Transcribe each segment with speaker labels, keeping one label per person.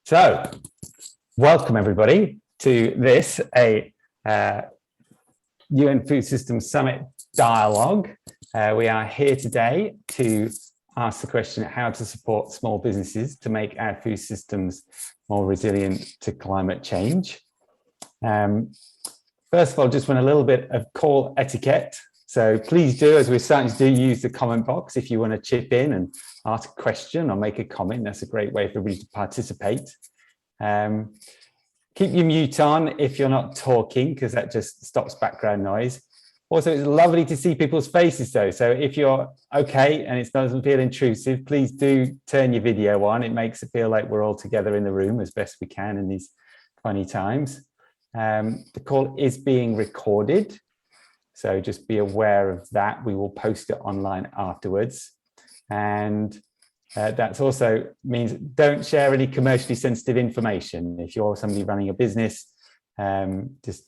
Speaker 1: So, welcome everybody to this, UN Food Systems Summit dialogue. We are here today to ask the question, how to support small businesses to make our food systems more resilient to climate change. First of all, just want a little bit of call etiquette. So please do, as we're starting to do, use the comment box if you want to chip in and ask a question or make a comment. That's a great way for everybody to participate. Keep your mute on if you're not talking, because that just stops background noise. Also, it's lovely to see people's faces though. So if you're okay and it doesn't feel intrusive, please do turn your video on. It makes it feel like we're all together in the room as best we can in these funny times. The call is being recorded, so just be aware of that. We will post it online afterwards. And that also means don't share any commercially sensitive information. If you're somebody running a business, just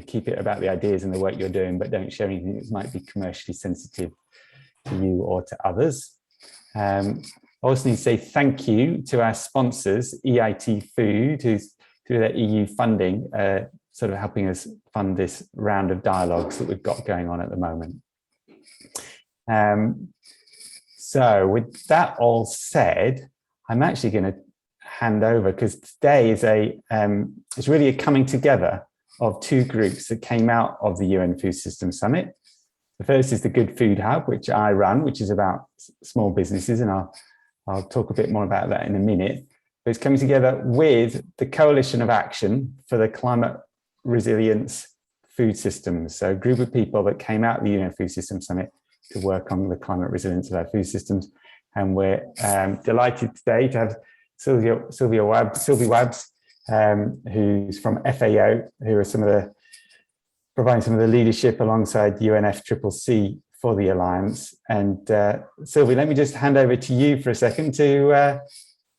Speaker 1: keep it about the ideas and the work you're doing, but don't share anything that might be commercially sensitive to you or to others. I also need to say thank you to our sponsors, EIT Food, who's through their EU funding, sort of helping us fund this round of dialogues that we've got going on at the moment. So with that all said, I'm actually going to hand over, because today is it's really a coming together of two groups that came out of the UN Food Systems Summit. The first is the Good Food Hub, which I run, which is about small businesses, and I'll talk a bit more about that in a minute. But it's coming together with the Coalition of Action for the Climate Resilience Food Systems. So a group of people that came out of the UN Food Systems Summit to work on the climate resilience of our food systems. And we're delighted today to have Sylvie Wabbs, who's from FAO, who are providing some of the leadership alongside UNFCCC for the Alliance. And Sylvie, let me just hand over to you for a second to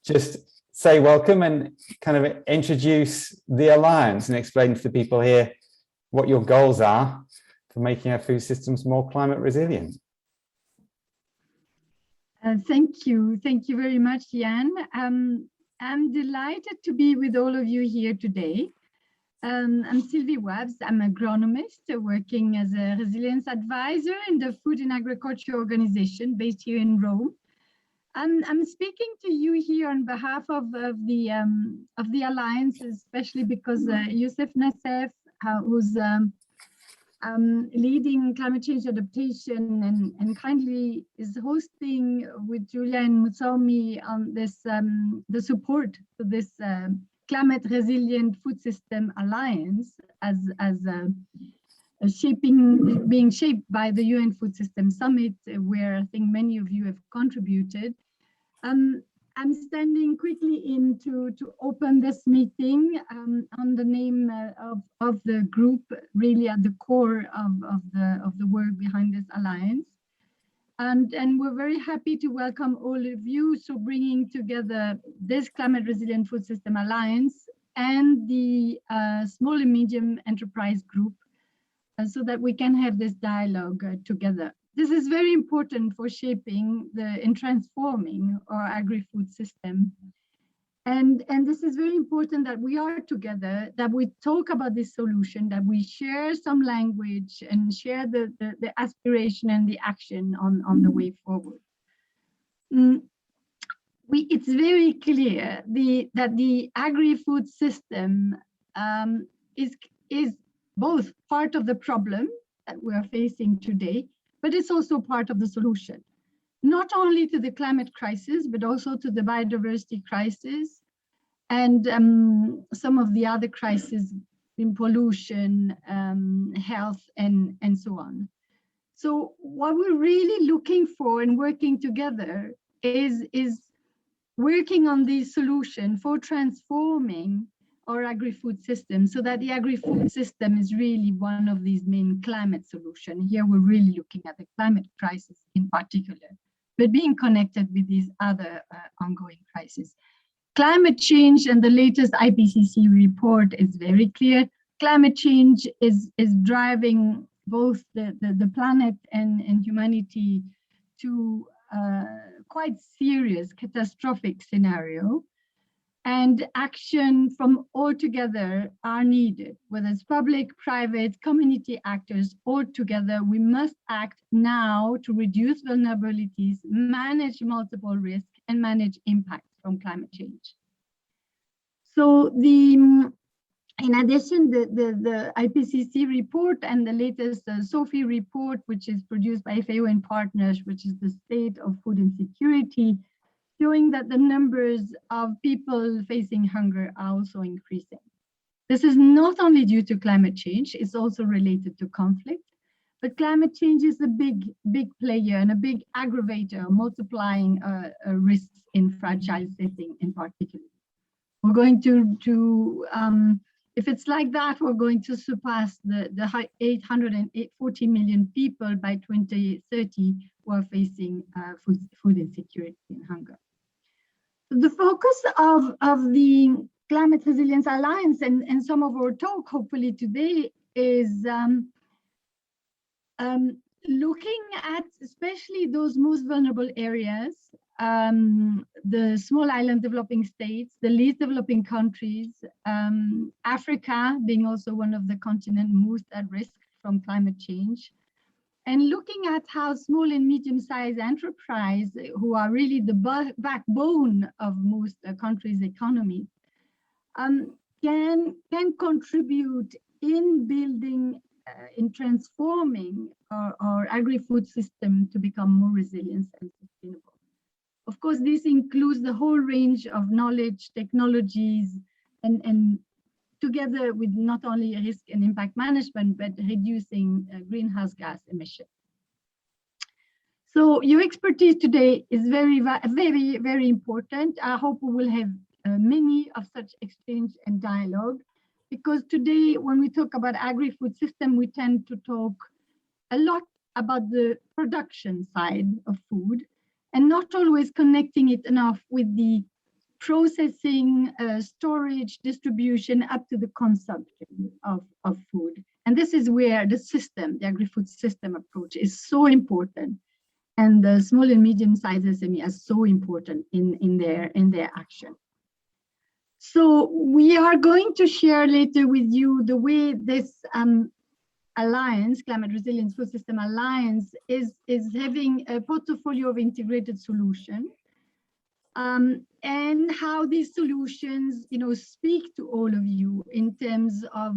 Speaker 1: just say welcome and kind of introduce the Alliance and explain to the people here what your goals are for making our food systems more climate resilient.
Speaker 2: Thank you very much, Jan. I'm delighted to be with all of you here today. I'm Sylvie Wabbs. I'm an agronomist working as a resilience advisor in the Food and Agriculture Organization based here in Rome. I'm speaking to you here on behalf of the Alliance, especially because Youssef Nassef, who's leading climate change adaptation and kindly is hosting with Julia and Mutsomi on this the support for this climate resilient food system alliance as being shaped by the UN Food Systems Summit, where I think many of you have contributed. I'm standing quickly in to open this meeting on the name of the group, really at the core of the work behind this alliance. And we're very happy to welcome all of you, so bringing together this Climate Resilient Food System Alliance and the Small and Medium Enterprise Group, so that we can have this dialogue together. This is very important for shaping and transforming our agri-food system. And this is very important that we are together, that we talk about this solution, that we share some language and share the aspiration and the action on the way forward. It's very clear that the agri-food system is both part of the problem that we are facing today, but it's also part of the solution, not only to the climate crisis, but also to the biodiversity crisis and some of the other crises in pollution, health, and so on. So what we're really looking for and working together is working on the solution for transforming our agri-food system, so that the agri-food system is really one of these main climate solutions. Here we're really looking at the climate crisis in particular, but being connected with these other ongoing crises. Climate change, and the latest IPCC report is very clear. Climate change is driving both the planet and humanity to quite serious, catastrophic scenario. And action from all together are needed, whether it's public, private, community actors, all together. We must act now to reduce vulnerabilities, manage multiple risks, and manage impacts from climate change. So in addition, the IPCC report and the latest SOFI report, which is produced by FAO and partners, which is the state of food insecurity, showing that the numbers of people facing hunger are also increasing. This is not only due to climate change, it's also related to conflict, but climate change is a big player and a big aggravator, multiplying risks in fragile settings in particular. We're going to if it's like that, we're going to surpass the 840 million people by 2030 who are facing food insecurity and hunger. The focus of the Climate Resilience Alliance and some of our talk, hopefully today, is looking at especially those most vulnerable areas, the small island developing states, the least developing countries, Africa being also one of the continents most at risk from climate change, and looking at how small and medium-sized enterprise, who are really the backbone of most countries' economies, can contribute in building, in transforming our agri-food system to become more resilient and sustainable. Of course, this includes the whole range of knowledge, technologies, and together with not only risk and impact management, but reducing greenhouse gas emissions. So your expertise today is very, very important. I hope we will have many of such exchange and dialogue, because today when we talk about agri-food system, we tend to talk a lot about the production side of food and not always connecting it enough with the processing, storage, distribution up to the consumption of food. And this is where the system, the agri-food system approach is so important. And the small and medium-sized SMEs are so important in their action. So we are going to share later with you the way this Alliance, Climate Resilience Food System Alliance, is having a portfolio of integrated solutions, and how these solutions, speak to all of you in terms of,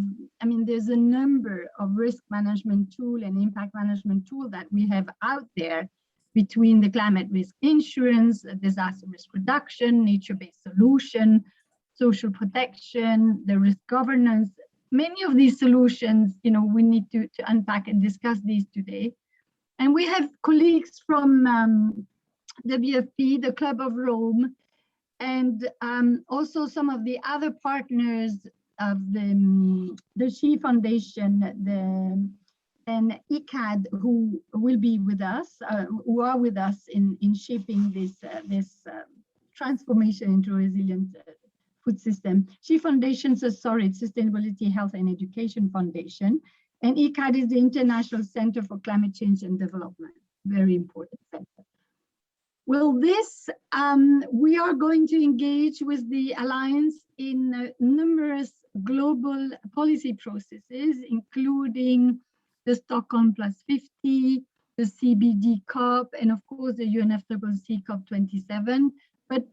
Speaker 2: there's a number of risk management tool and impact management tool that we have out there, between the climate risk insurance, disaster risk reduction, nature-based solution, social protection, the risk governance. Many of these solutions, we need to unpack and discuss these today. And we have colleagues from WFP, the Club of Rome, and also some of the other partners of the She Foundation, and Etiquette, who will be with us, who are with us in shaping this transformation into a resilient food system. She Foundation, Sustainability, Health and Education Foundation, and Etiquette is the International Center for Climate Change and Development, very important center. Well, we are going to engage with the Alliance in numerous global policy processes, including the Stockholm +50, the CBD COP, and of course the UNFCCC COP27. But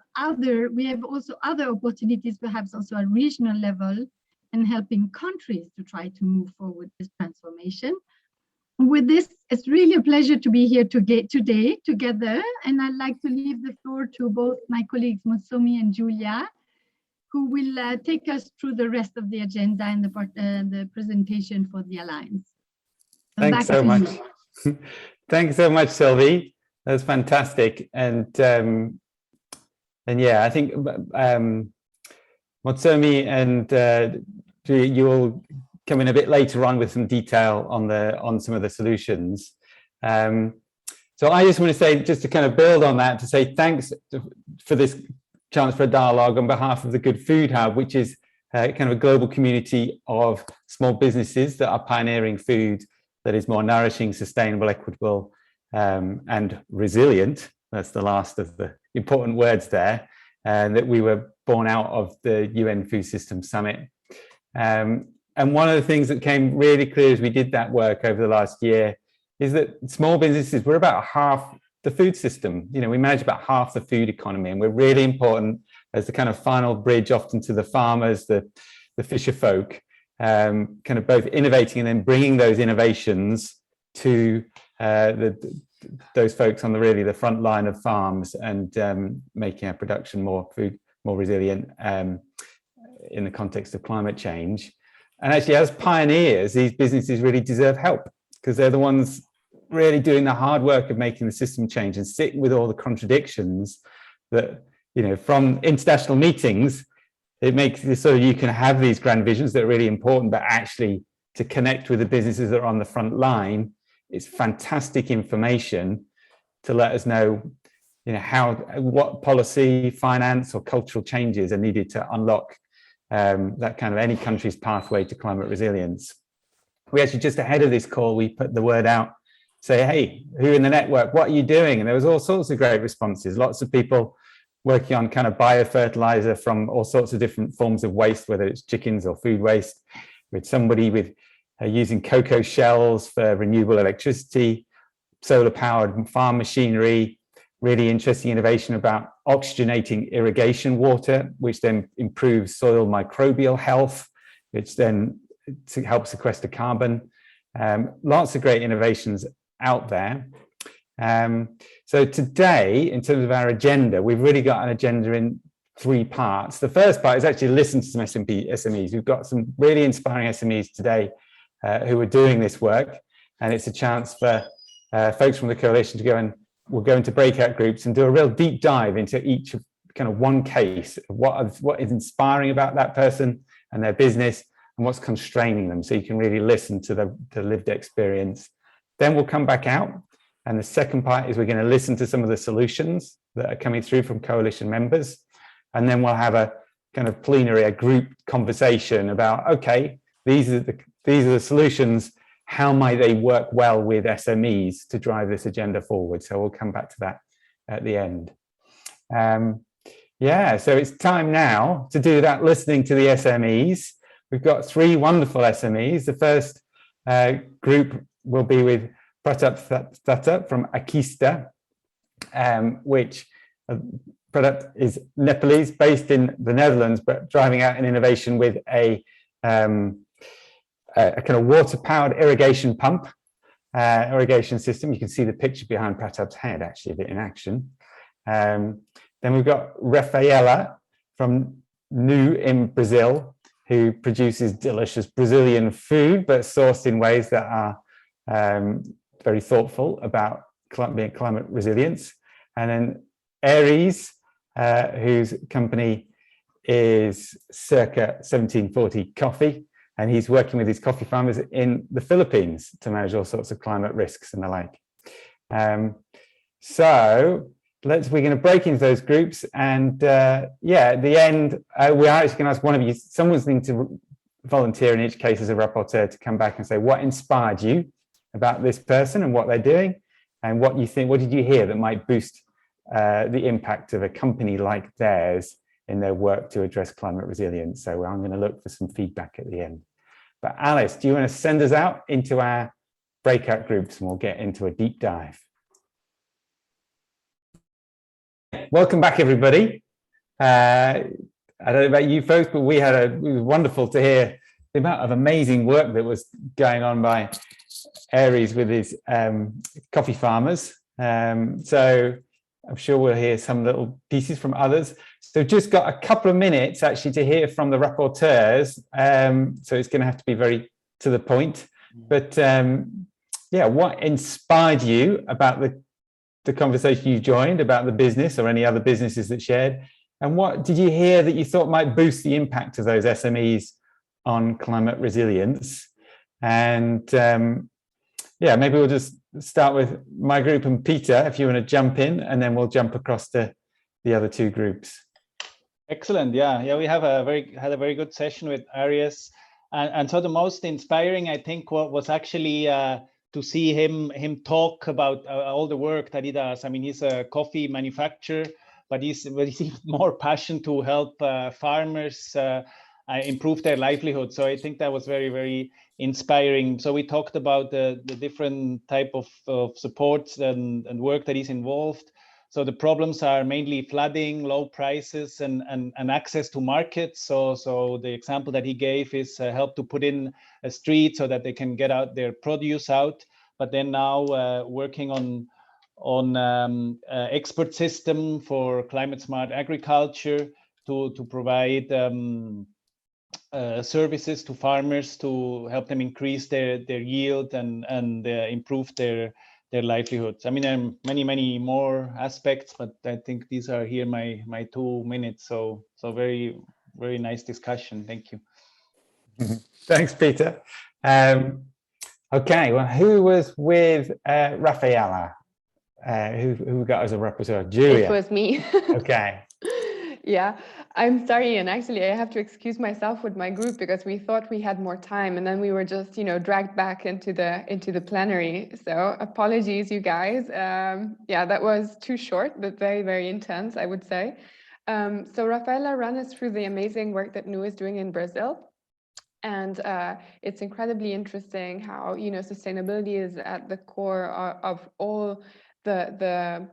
Speaker 2: we have also other opportunities, perhaps also at regional level, in helping countries to try to move forward this transformation. With this, it's really a pleasure to be here today together, and I'd like to leave the floor to both my colleagues Mutsomi and Julia, who will take us through the rest of the agenda and the presentation for the Alliance.
Speaker 1: Thanks so much. Thanks so much, Sylvie. That's fantastic. And yeah, I think Mutsomi and you will come in a bit later on with some detail on some of the solutions. So I just want to say, just to kind of build on that, to say thanks for this chance for a dialogue on behalf of the Good Food Hub, which is kind of a global community of small businesses that are pioneering food that is more nourishing, sustainable, equitable, and resilient. that's the last of the important words there, that we were born out of the UN Food Systems Summit. And one of the things that came really clear as we did that work over the last year is that small businesses, we're about half the food system. You know, we manage about half the food economy, and we're really important as the kind of final bridge often to the farmers, the fisher folk, kind of both innovating and then bringing those innovations to those folks on the front line of farms, and making our production more resilient in the context of climate change. And actually, as pioneers, these businesses really deserve help, because they're the ones really doing the hard work of making the system change and sitting with all the contradictions that, you know, from international meetings, it makes it so you can have these grand visions that are really important, but actually to connect with the businesses that are on the front line, it's fantastic information to let us know, you know, what policy, finance, or cultural changes are needed to unlock that kind of any country's pathway to climate resilience. We actually, just ahead of this call, we put the word out, say, hey, who in the network, what are you doing? And there was all sorts of great responses. Lots of people working on kind of biofertilizer from all sorts of different forms of waste, whether it's chickens or food waste. With somebody with using cocoa shells for renewable electricity, solar powered farm machinery, really interesting innovation about oxygenating irrigation water, which then improves soil microbial health, which then helps sequester carbon. Lots of great innovations out there. So today, in terms of our agenda, we've really got an agenda in 3 parts. The first part is actually listen to some SMEs. We've got some really inspiring SMEs today who are doing this work, and it's a chance for folks from the coalition to go, and we'll go into breakout groups and do a real deep dive into each kind of one case of what is inspiring about that person and their business, and what's constraining them, so you can really listen to the lived experience. Then we'll come back out, and the second part is we're going to listen to some of the solutions that are coming through from coalition members, and then we'll have a kind of plenary, a group conversation about, okay, these are the solutions. How might they work well with SMEs to drive this agenda forward? So we'll come back to that at the end. Yeah, so it's time now to do that listening to the SMEs. We've got 3 wonderful SMEs. The first group will be with Pratap Thapa from AQysta, which Pratap is Nepalese, based in the Netherlands, but driving out an innovation with a kind of water-powered irrigation pump, irrigation system. You can see the picture behind Pratap's head, actually, a bit in action. Then we've got Rafaela from Nu in Brazil, who produces delicious Brazilian food, but sourced in ways that are very thoughtful about climate resilience. And then Aries, whose company is Circa 1740 Coffee, and he's working with his coffee farmers in the Philippines to manage all sorts of climate risks and the like. So we're going to break into those groups, and yeah, at the end, we are actually going to ask one of you, someone's going to volunteer in each case as a rapporteur to come back and say what inspired you about this person and what they're doing, and what you think, what did you hear that might boost the impact of a company like theirs in their work to address climate resilience. So I'm going to look for some feedback at the end. But Alice, do you want to send us out into our breakout groups, and we'll get into a deep dive? Welcome back, everybody. I don't know about you folks, but it was wonderful to hear the amount of amazing work that was going on by Aries with his coffee farmers. So I'm sure we'll hear some little pieces from others. So just got a couple of minutes actually to hear from the rapporteurs. So it's going to have to be very to the point. But yeah, what inspired you about the conversation you joined, about the business or any other businesses that shared? And what did you hear that you thought might boost the impact of those SMEs on climate resilience? And yeah, maybe we'll just start with my group, and Peter, if you want to jump in, and then we'll jump across to the other 2 groups.
Speaker 3: Excellent. Yeah, we have had a very good session with Aries, and so the most inspiring, I think, what was actually to see him talk about all the work that he does. I mean, he's a coffee manufacturer, but he's more passion to help farmers improve their livelihood. So I think that was very, very inspiring. So we talked about the different type of supports and work that is involved. So the problems are mainly flooding, low prices, and access to markets. So the example that he gave is help to put in a street so that they can get out their produce out. But then now working on expert system for climate smart agriculture to provide services to farmers to help them increase their yield and improve their livelihoods. I mean, there are many more aspects, but I think these are here my 2 minutes. So very, very nice discussion. Thank you.
Speaker 1: Thanks, Peter. Okay, well, who was with Rafaela? Who got as a representative? Julia.
Speaker 4: It was me.
Speaker 1: Okay.
Speaker 4: Yeah, I'm sorry, and actually I have to excuse myself with my group because we thought we had more time, and then we were just, dragged back into the plenary. So apologies, you guys. Yeah, that was too short, but very, very intense, I would say. So Rafaela ran us through the amazing work that NU is doing in Brazil. And it's incredibly interesting how, sustainability is at the core of all the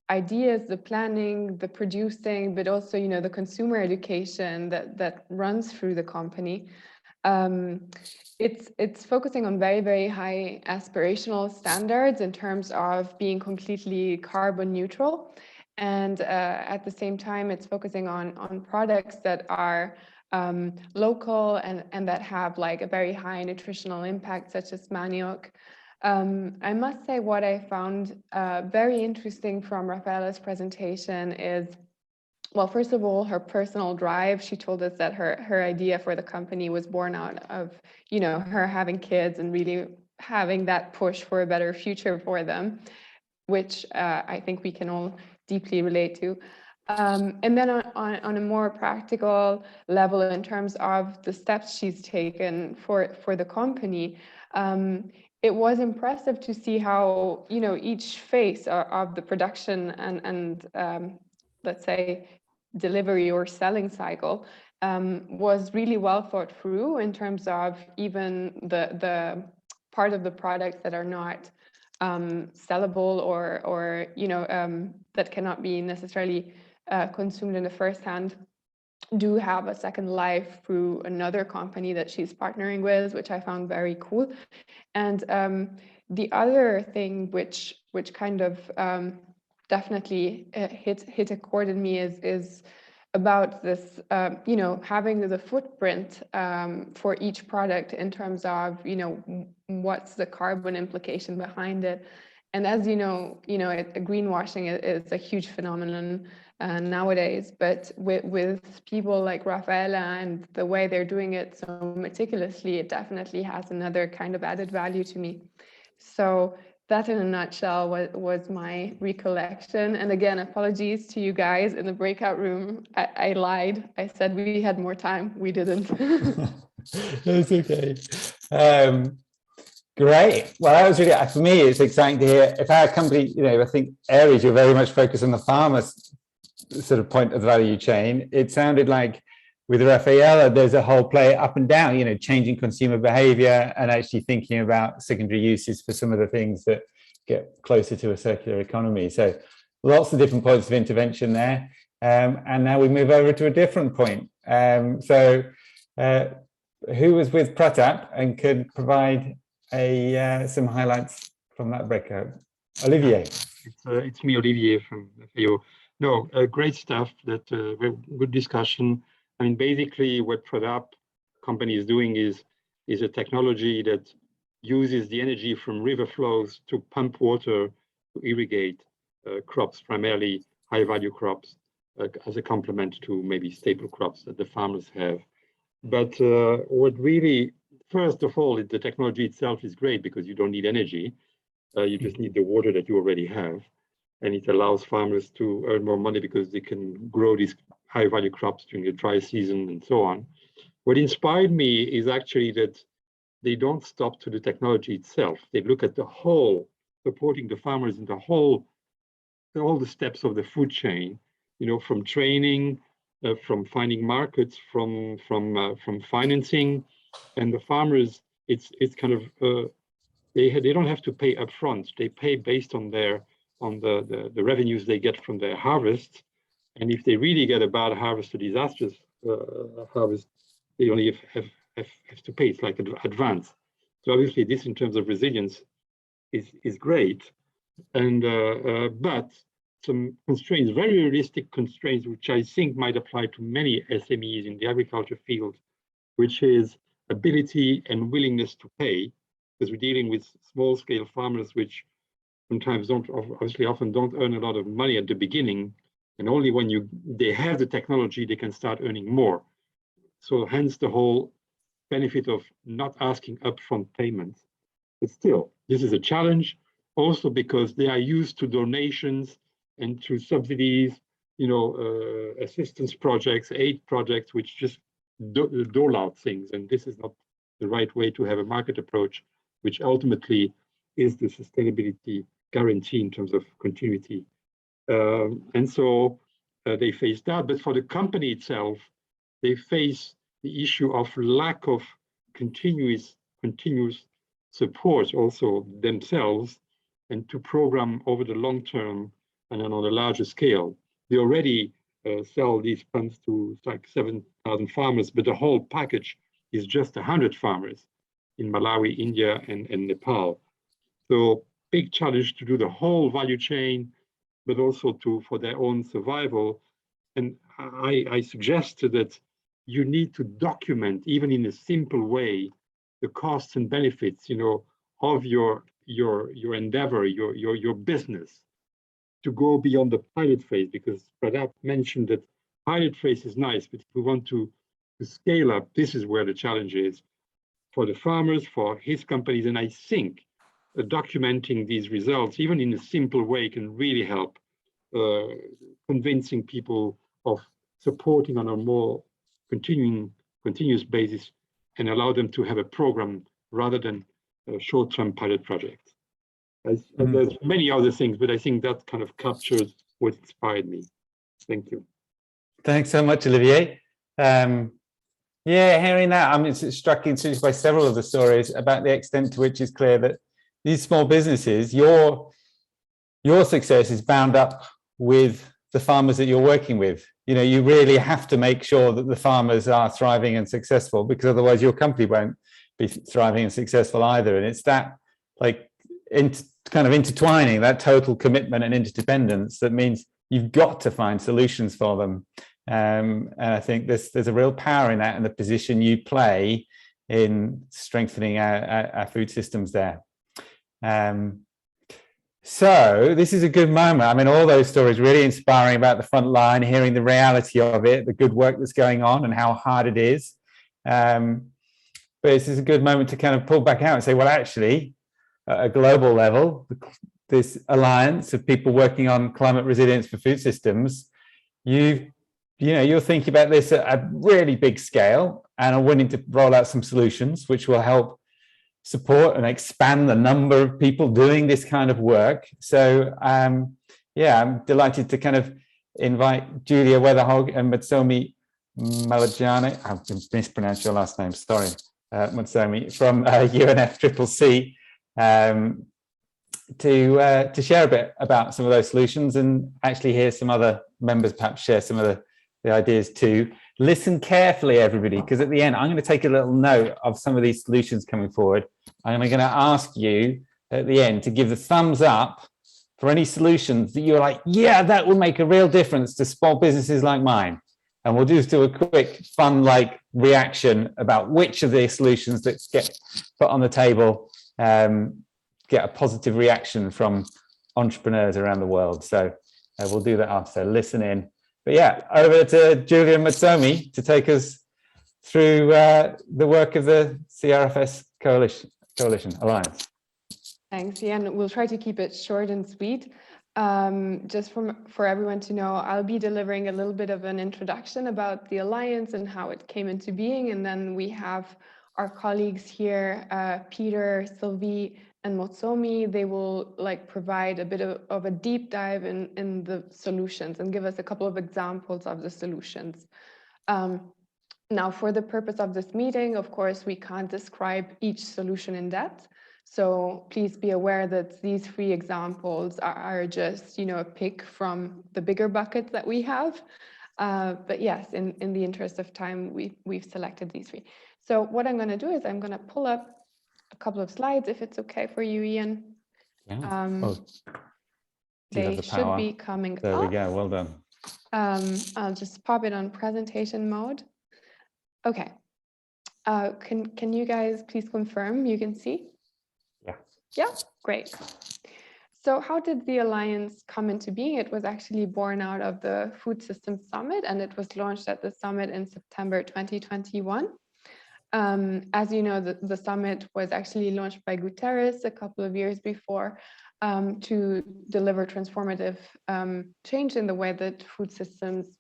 Speaker 4: ideas, the planning, the producing, but also, the consumer education that runs through the company. It's focusing on very, very high aspirational standards in terms of being completely carbon neutral. And at the same time, it's focusing on products that are local and that have like a very high nutritional impact, such as manioc. I must say what I found very interesting from Rafaela's presentation is, well, first of all, her personal drive. She told us that her idea for the company was born out of, her having kids and really having that push for a better future for them, which I think we can all deeply relate to. And then on a more practical level, in terms of the steps she's taken for the company, it was impressive to see how, each phase of the production and let's say, delivery or selling cycle was really well thought through in terms of even the part of the products that are not sellable or that cannot be necessarily consumed in the first hand do have a second life through another company that she's partnering with, which I found very cool. And the other thing which kind of definitely hit a chord in me is about this, having the footprint for each product in terms of, what's the carbon implication behind it. And as you know, greenwashing is a huge phenomenon nowadays, but with people like Rafaela and the way they're doing it so meticulously, it definitely has another kind of added value to me. So that in a nutshell was my recollection. And again, apologies to you guys in the breakout room. I lied. I said we had more time. We didn't.
Speaker 1: That's okay. Great. Well, that was really, for me, it's exciting to hear. If our company, I think Aries, you're very much focused on the farmer's sort of point of the value chain. It sounded like with Rafaela, there's a whole play up and down, changing consumer behavior and actually thinking about secondary uses for some of the things that get closer to a circular economy. So lots of different points of intervention there. And now we move over to a different point. So who was with Pratap and could provide some highlights from that breakout? Olivier.
Speaker 5: It's me, Olivier from FAO. No, great stuff. That very good discussion. I mean, basically, what Pratap company is doing is a technology that uses the energy from river flows to pump water to irrigate crops, primarily high-value crops, as a complement to maybe staple crops that the farmers have. But what really, first of all, the technology itself is great because you don't need energy. You just need the water that you already have. And it allows farmers to earn more money because they can grow these high-value crops during the dry season and so on. What inspired me is actually that they don't stop to the technology itself. They look at the whole, supporting the farmers in the whole, all the steps of the food chain, you know, from training, from finding markets, from financing, and the farmers. It's kind of they don't have to pay upfront. They pay based on the revenues they get from their harvest, and if they really get a bad harvest or disastrous harvest, they only have to pay. It's like an advance. So obviously, this in terms of resilience is great, and but some constraints, very realistic constraints, which I think might apply to many SMEs in the agriculture field, which is ability and willingness to pay, because we're dealing with small-scale farmers, which sometimes often don't earn a lot of money at the beginning, and only when they have the technology, they can start earning more. So hence the whole benefit of not asking upfront payments. But still, this is a challenge, also because they are used to donations and to subsidies, you know, assistance projects, aid projects, which just dole out things. And this is not the right way to have a market approach, which ultimately is the sustainability guarantee in terms of continuity. And so they face that. But for the company itself, they face the issue of lack of continuous support also themselves, and to program over the long term and on a larger scale. They already sell these funds to like 7,000 farmers, but the whole package is just 100 farmers in Malawi, India, and Nepal. So big challenge to do the whole value chain, but also for their own survival. And I suggested that you need to document, even in a simple way, the costs and benefits, you know, of your endeavor, your business, to go beyond the pilot phase, because Pratap mentioned that pilot phase is nice, but if we want to scale up, this is where the challenge is for the farmers, for his companies. And I think documenting these results, even in a simple way, can really help convincing people of supporting on a more continuous basis, and allow them to have a program rather than a short-term pilot project. There's many other things, but I think that kind of captures what inspired me. Thank you.
Speaker 1: Thanks so much, Olivier. Yeah, hearing that, I mean, it's struck into by several of the stories about the extent to which it's clear that these small businesses, your success is bound up with the farmers that you're working with. You know, you really have to make sure that the farmers are thriving and successful, because otherwise your company won't be thriving and successful either. And it's that like kind of intertwining, that total commitment and interdependence, that means you've got to find solutions for them. And I think there's a real power in that, and the position you play in strengthening our food systems there. So this is a good moment. I mean, all those stories really inspiring about the front line, hearing the reality of it, the good work that's going on and how hard it is. But this is a good moment to kind of pull back out and say, well, actually, at a global level, this alliance of people working on climate resilience for food systems, you're thinking about this at a really big scale and are willing to roll out some solutions which will help support and expand the number of people doing this kind of work. So yeah, I'm delighted to kind of invite Julia Weatherhog and Mutsomi Malajane, I've mispronounced your last name, sorry, Mutsomi, from UNFCCC, to share a bit about some of those solutions, and actually hear some other members perhaps share some of the ideas too. Listen carefully, everybody, because at the end, I'm going to take a little note of some of these solutions coming forward. I'm going to ask you at the end to give the thumbs up for any solutions that you're like, yeah, that will make a real difference to small businesses like mine. And we'll just do a quick, fun, reaction about which of the solutions that get put on the table get a positive reaction from entrepreneurs around the world. So we'll do that after. Listen in. But yeah, over to Julia and Mutsomi to take us through the work of the CRFS Coalition Alliance.
Speaker 4: Thanks, Ian. We'll try to keep it short and sweet. Just for everyone to know, I'll be delivering a little bit of an introduction about the Alliance and how it came into being, and then we have our colleagues here, Peter, Sylvie, and Motsomi, they will provide a bit of a deep dive in the solutions and give us a couple of examples of the solutions. Now, for the purpose of this meeting, of course, we can't describe each solution in depth. So please be aware that these 3 examples are just, a pick from the bigger bucket that we have. But yes, in the interest of time, we've selected these 3. So what I'm going to do is I'm going to pull up a couple of slides, if it's okay for you, Ian.
Speaker 1: Yeah.
Speaker 4: They should be coming up.
Speaker 1: There we go. Well done.
Speaker 4: I'll just pop it on presentation mode. Okay. Can you guys please confirm you can see?
Speaker 1: Yeah.
Speaker 4: Yeah, great. So how did the Alliance come into being? It was actually born out of the Food Systems Summit, and it was launched at the summit in September 2021. As you know, the summit was actually launched by Guterres a couple of years before to deliver transformative change in the way that food systems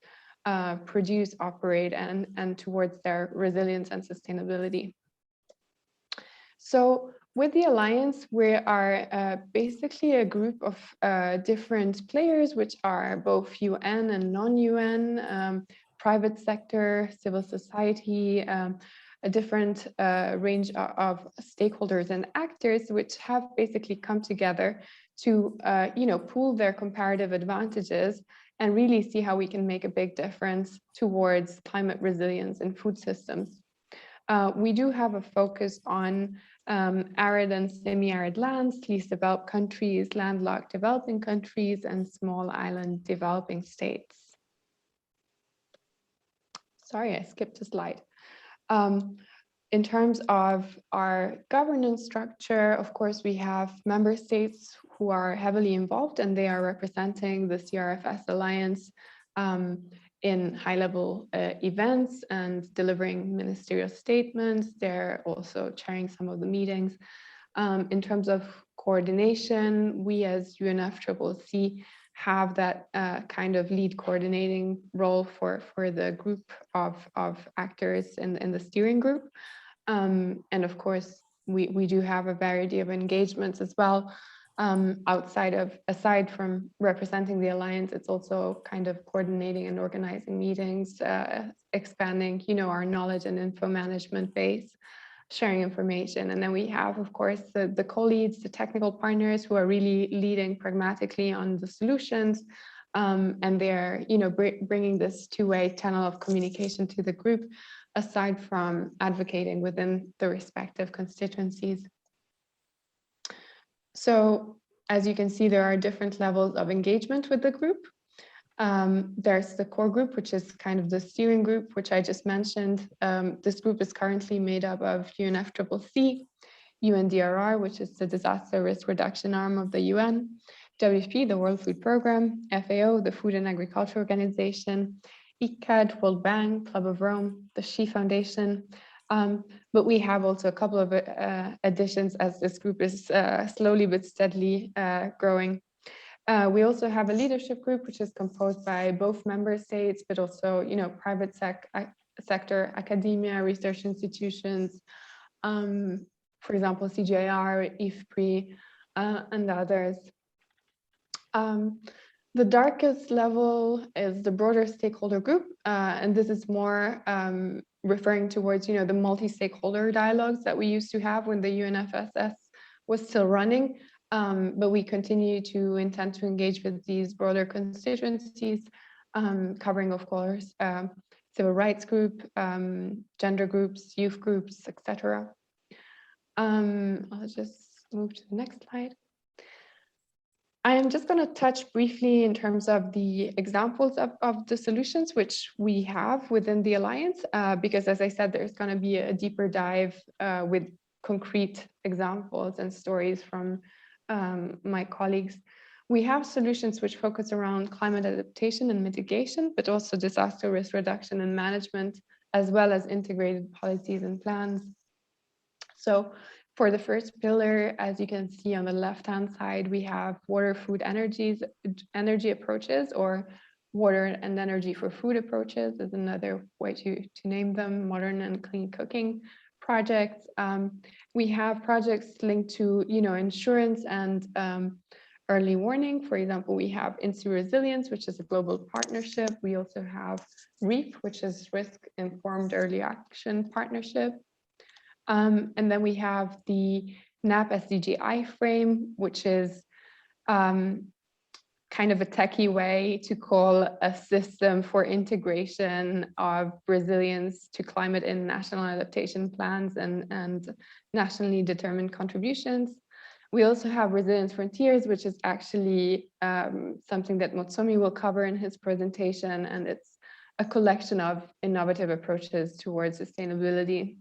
Speaker 4: produce, operate, and towards their resilience and sustainability. So with the Alliance, we are basically a group of different players, which are both UN and non-UN, private sector, civil society, a different range of stakeholders and actors, which have basically come together to pool their comparative advantages and really see how we can make a big difference towards climate resilience in food systems. We do have a focus on arid and semi-arid lands, least developed countries, landlocked developing countries, and small island developing states. Sorry, I skipped a slide. In terms of our governance structure, of course, we have member states who are heavily involved, and they are representing the CRFS Alliance in high-level events and delivering ministerial statements. They're also chairing some of the meetings. In terms of coordination, we as UNFCCC have that kind of lead coordinating role for the group of actors in the steering group. And of course, we do have a variety of engagements as well. Aside from representing the Alliance, it's also kind of coordinating and organizing meetings, expanding, our knowledge and info management base, sharing information. And then we have, of course, the co-leads, the technical partners who are really leading pragmatically on the solutions. And they're, bringing this two-way channel of communication to the group, aside from advocating within the respective constituencies. So as you can see, there are different levels of engagement with the group. There's the core group, which is kind of the steering group, which I just mentioned. This group is currently made up of UNFCCC, UNDRR, which is the disaster risk reduction arm of the UN, WFP, the World Food Programme, FAO, the Food and Agriculture Organization, Etiquette, World Bank, Club of Rome, the She Foundation. But we have also a couple of additions as this group is slowly but steadily growing. We also have a leadership group, which is composed by both member states, but also, private sector, academia, research institutions, for example, CGIAR, IFPRI, and others. The darkest level is the broader stakeholder group, and this is more referring towards, the multi-stakeholder dialogues that we used to have when the UNFSS was still running. But we continue to intend to engage with these broader constituencies, covering, of course, civil rights group, gender groups, youth groups, etc. I'll just move to the next slide. I am just going to touch briefly in terms of the examples of the solutions which we have within the Alliance, because as I said, there's going to be a deeper dive with concrete examples and stories from my colleagues. We have solutions which focus around climate adaptation and mitigation, but also disaster risk reduction and management, as well as integrated policies and plans. So for the first pillar, as you can see on the left-hand side, we have water, food, energy approaches, or water and energy for food approaches is another way to name them, modern and clean cooking projects. We have projects linked to, insurance and early warning. For example, we have INSEE Resilience, which is a global partnership. We also have REAP, which is Risk Informed Early Action Partnership. And then we have the NAP SDG iframe, which is kind of a techie way to call a system for integration of resilience to climate in national adaptation plans and nationally determined contributions. We also have Resilience Frontiers, which is actually something that Motsomi will cover in his presentation, and it's a collection of innovative approaches towards sustainability.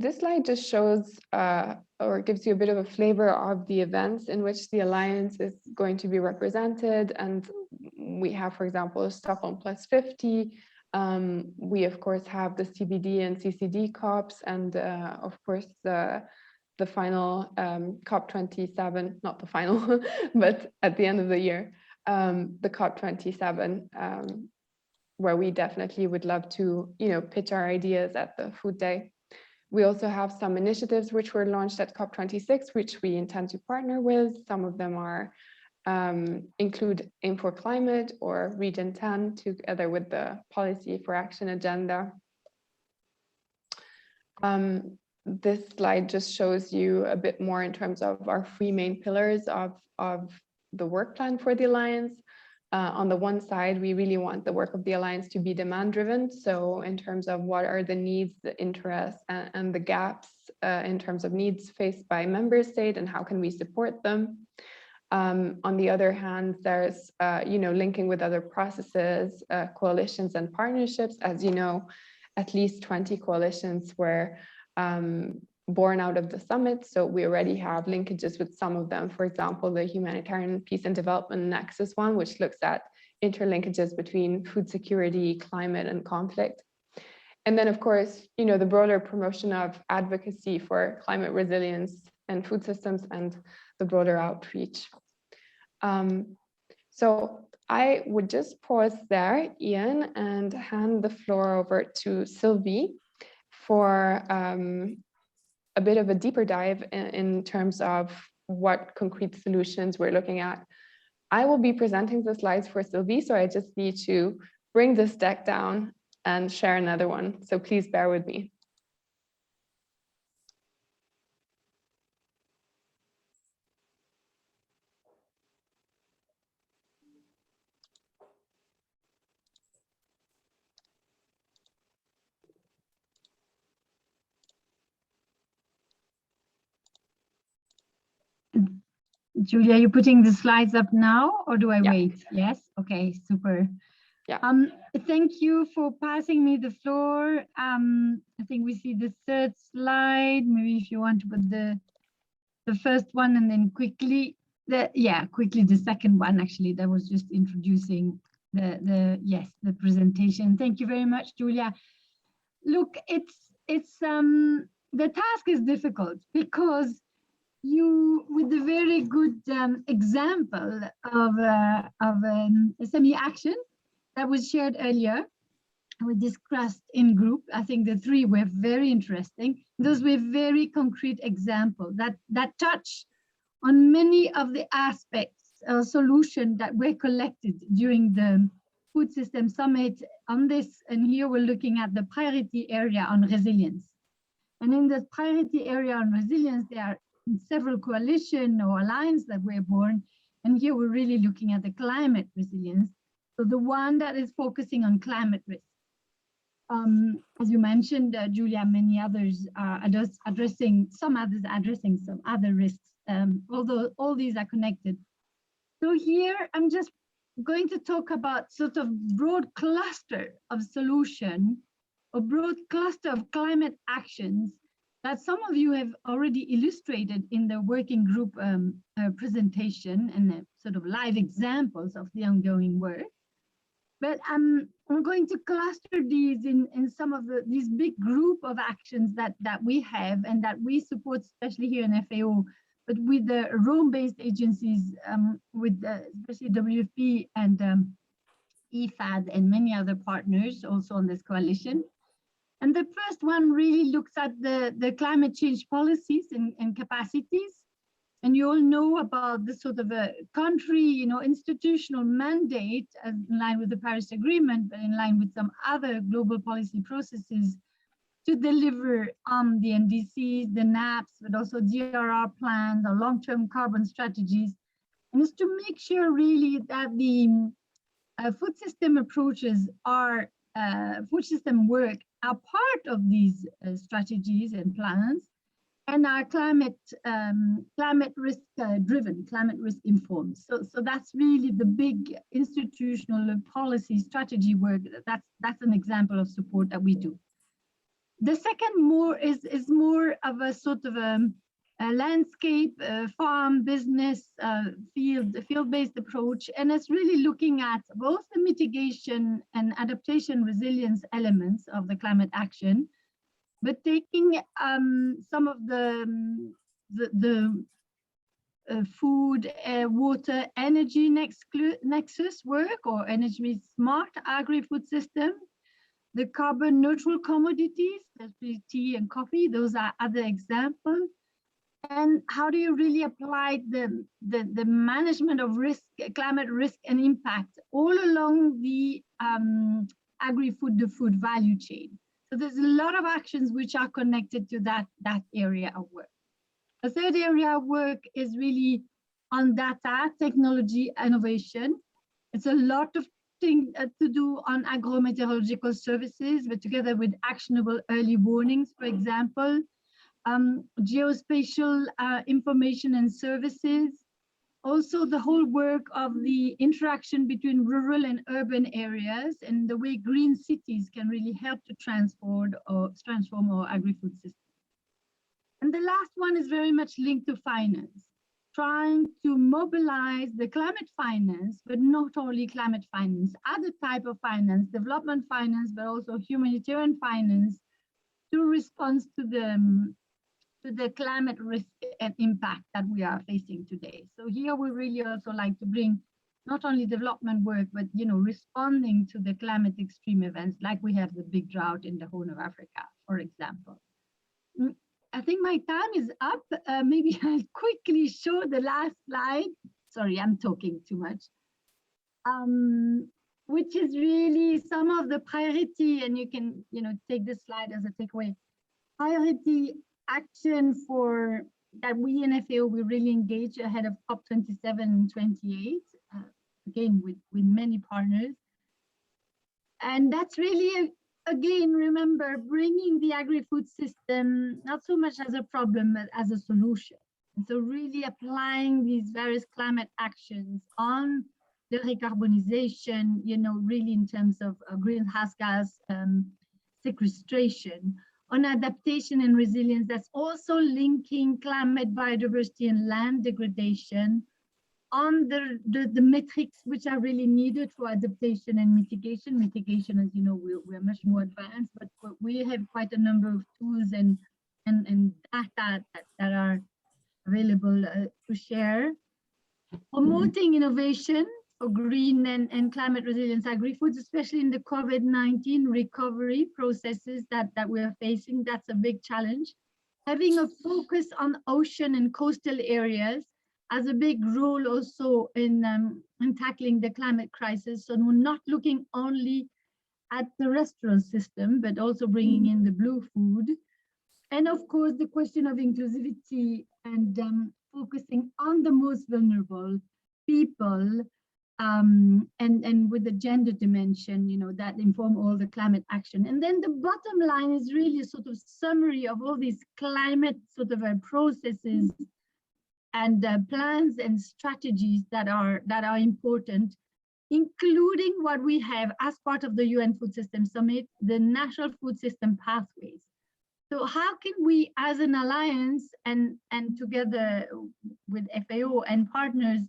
Speaker 4: This slide just shows or gives you a bit of a flavor of the events in which the Alliance is going to be represented. And we have, for example, Stockholm Plus 50. We, of course, have the CBD and CCD COPs, and of course, the final COP27, not the final, but at the end of the year, the COP27, where we definitely would love to, pitch our ideas at the Food Day. We also have some initiatives which were launched at COP26, which we intend to partner with. Some of them are include Aim for Climate or Region 10, together with the Policy for Action agenda. This slide just shows you a bit more in terms of our three main pillars of the work plan for the Alliance. On the one side, we really want the work of the Alliance to be demand-driven. So in terms of what are the needs, the interests, and the gaps in terms of needs faced by member state and how can we support them. On the other hand, there's, linking with other processes, coalitions and partnerships. As you know, at least 20 coalitions were born out of the summit. So we already have linkages with some of them. For example, the Humanitarian Peace and Development Nexus one, which looks at interlinkages between food security, climate, and conflict. And then, of course, the broader promotion of advocacy for climate resilience and food systems and the broader outreach. So I would just pause there, Ian, and hand the floor over to Sylvie for a bit of a deeper dive in terms of what concrete solutions we're looking at. I will be presenting the slides for Sylvie, so I just need to bring this deck down and share another one. So please bear with me.
Speaker 2: Julia, you're putting the slides up now, or do I
Speaker 4: Yeah.
Speaker 2: wait? Yes? Okay, super.
Speaker 4: Yeah.
Speaker 2: Thank you for passing me the floor. I think we see the third slide. Maybe if you want to put the first one and then quickly the second one, actually, that was just introducing the presentation. Thank you very much, Julia. Look, it's the task is difficult because you, with the very good example of SME action that was shared earlier, we discussed in group. I think the three were very interesting. Those were very concrete examples that touch on many of the aspects or solutions that were collected during the Food System Summit on this. And here we're looking at the priority area on resilience. And in the priority area on resilience, there are several coalition or alliance that were born. And here we're really looking at the climate resilience. So the one that is focusing on climate risk. As you mentioned, Julia, many others are addressing some other risks, although all these are connected. So here I'm just going to talk about sort of broad cluster of solution or broad cluster of climate actions that some of you have already illustrated in the working group presentation and the sort of live examples of the ongoing work. But I'm going to cluster these in some of these big group of actions that we have and that we support, especially here in FAO, but with the Rome-based agencies, with especially WFP and IFAD and many other partners also on this coalition. And the first one really looks at the climate change policies and capacities. And you all know about the sort of a country, institutional mandate in line with the Paris Agreement, but in line with some other global policy processes to deliver on the NDCs, the NAPs, but also DRR plans or long-term carbon strategies. And it's to make sure really that the food system approaches are, food system work are part of these strategies and plans, and are climate risk driven, climate risk informed. So that's really the big institutional policy strategy work. That's an example of support that we do. The second is more of a sort of a landscape, farm, business, field-based approach, and it's really looking at both the mitigation and adaptation resilience elements of the climate action, but taking some of the food, water, energy nexus work or energy smart agri-food system, the carbon neutral commodities, especially tea and coffee, those are other examples. And how do you really apply the management of risk, climate risk and impact all along the agri-food to food value chain? So there's a lot of actions which are connected to that area of work. The third area of work is really on data, technology, innovation. It's a lot of things to do on agrometeorological services, but together with actionable early warnings, for example, geospatial information and services. Also the whole work of the interaction between rural and urban areas and the way green cities can really help to transform our agri-food system. And the last one is very much linked to finance, trying to mobilize the climate finance, but not only climate finance, other type of finance, development finance, but also humanitarian finance to respond to the climate risk and impact that we are facing today. So here we really also like to bring not only development work, but responding to the climate extreme events, like we have the big drought in the Horn of Africa, for example. I think my time is up. Maybe I'll quickly show the last slide. Sorry, I'm talking too much. Which is really some of the priority, and you can take this slide as a takeaway. Priority action for that we in FAO will really engage ahead of COP27 and 28, again with many partners. And that's really, again, remember, bringing the agri-food system not so much as a problem, but as a solution. And so really applying these various climate actions on the recarbonization, really in terms of greenhouse gas sequestration, on adaptation and resilience, that's also linking climate, biodiversity, and land degradation, on the metrics which are really needed for adaptation and mitigation. Mitigation, as you know, we're much more advanced, but we have quite a number of tools and data that are available to share. Promoting innovation for green and climate resilience agri-foods, especially in the COVID-19 recovery processes that we are facing. That's a big challenge. Having a focus on ocean and coastal areas as a big role also in tackling the climate crisis. So we're not looking only at the terrestrial system, but also bringing in the blue food. And of course, the question of inclusivity and focusing on the most vulnerable people, and with the gender dimension, that inform all the climate action. And then the bottom line is really a sort of summary of all these climate sort of processes and plans and strategies that are important, including what we have as part of the UN Food System Summit, the National Food System Pathways. So how can we, as an alliance and together with FAO and partners,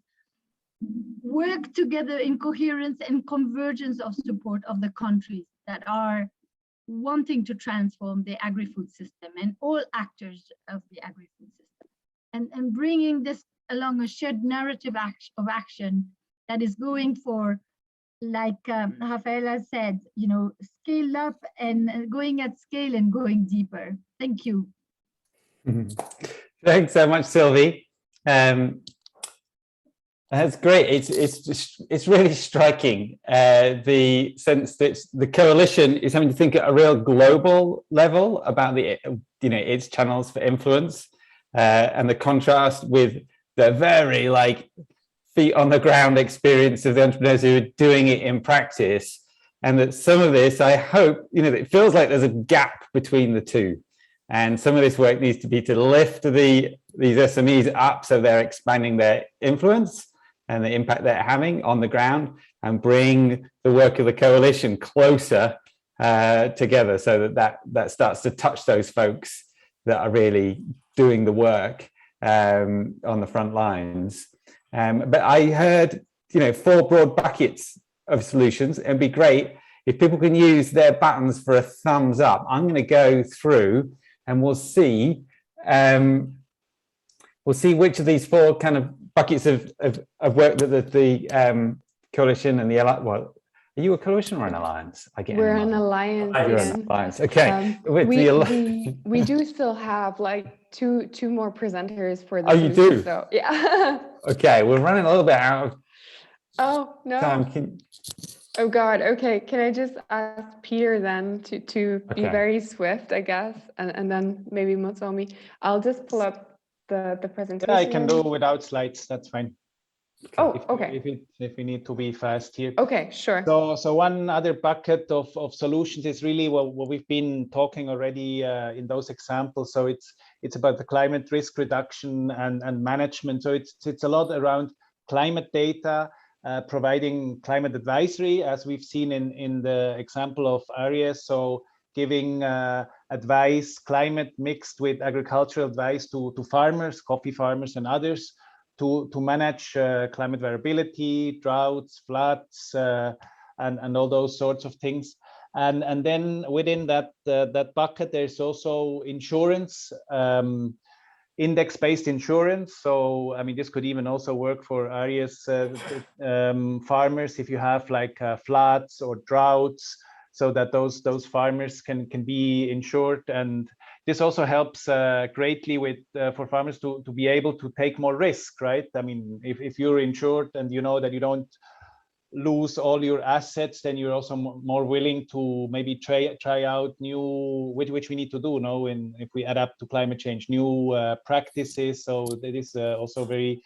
Speaker 2: work together in coherence and convergence of support of the countries that are wanting to transform the agri-food system and all actors of the agri-food system, and bringing this along a shared narrative of action that is going for like Rafaela said, scale up and going at scale and going deeper. Thank you.
Speaker 1: Thanks so much, Sylvie. That's great. It's really striking, the sense that the coalition is having to think at a real global level about its channels for influence, and the contrast with the very feet on the ground experience of the entrepreneurs who are doing it in practice, and that some of this, I hope, it feels like there's a gap between the two, and some of this work needs to be to lift these SMEs up so they're expanding their influence and the impact they're having on the ground, and bring the work of the coalition closer together, so that starts to touch those folks that are really doing the work on the front lines. But I heard, 4 broad buckets of solutions. It'd be great if people can use their buttons for a thumbs up. I'm going to go through and we'll see which of these 4 kind of buckets of work that the coalition and the well, are you a coalition or an alliance?
Speaker 4: We're an alliance.
Speaker 1: You're an alliance. Okay.
Speaker 4: We do still have two more presenters for the
Speaker 1: you do?
Speaker 4: So yeah.
Speaker 1: Okay, we're running a little bit out of
Speaker 4: time. Oh God. Okay. Can I just ask Peter then to be very swift, I guess, and then maybe Matsomi. I'll just pull up the presentation.
Speaker 3: Yeah, I can do without slides. That's fine.
Speaker 4: Okay.
Speaker 3: If we need to be fast here.
Speaker 4: Okay, sure.
Speaker 3: So one other bucket of solutions is really what we've been talking already in those examples. So it's about the climate risk reduction and management. So it's a lot around climate data, providing climate advisory, as we've seen in the example of Ariestelo. So giving advice, climate mixed with agricultural advice to farmers, coffee farmers and others, to manage climate variability, droughts, floods, and all those sorts of things. And then within that bucket, there's also insurance, index-based insurance. So, I mean, this could even also work for areas, farmers, if you have floods or droughts, so that those farmers can be insured. And this also helps greatly for farmers to be able to take more risk, right? I mean, if you're insured and you know that you don't lose all your assets, then you're also more willing to maybe try out new, which we need to do now, if we adapt to climate change, new practices. So that is also very,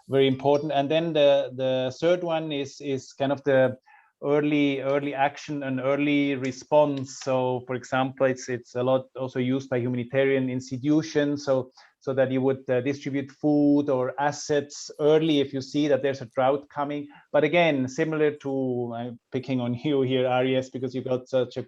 Speaker 3: very important. And then the third one is kind of the early action and early response. So for example, it's a lot also used by humanitarian institutions, so that you would distribute food or assets early if you see that there's a drought coming. But again, similar to, I'm picking on you here, Arias, because you've got such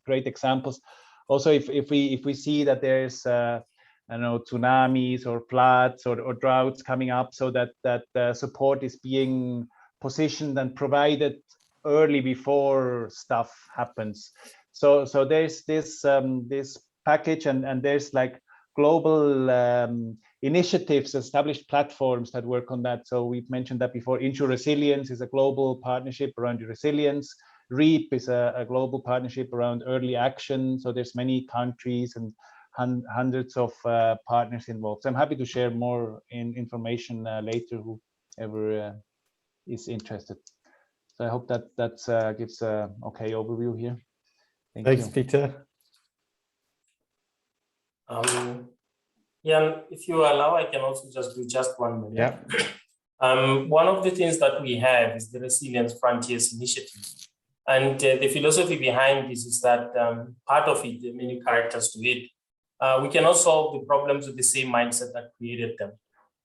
Speaker 3: great examples. Also, if we see that there's I don't know, tsunamis or floods or droughts coming up, so that support is being positioned and provided early before stuff happens. So there's this package, and there's global initiatives, established platforms that work on that. So we've mentioned that before. Insure Resilience is a global partnership around resilience. REAP is a global partnership around early action. So there's many countries and hundreds of partners involved. So I'm happy to share more information later, whoever is interested. So I hope that gives a okay overview here.
Speaker 1: Thanks, Peter.
Speaker 6: Yeah, if you allow, I can also just do just 1 minute.
Speaker 1: Yeah.
Speaker 6: One of the things that we have is the Resilience Frontiers Initiative. And the philosophy behind this is that part of it, there are many characters to it. We cannot solve the problems with the same mindset that created them.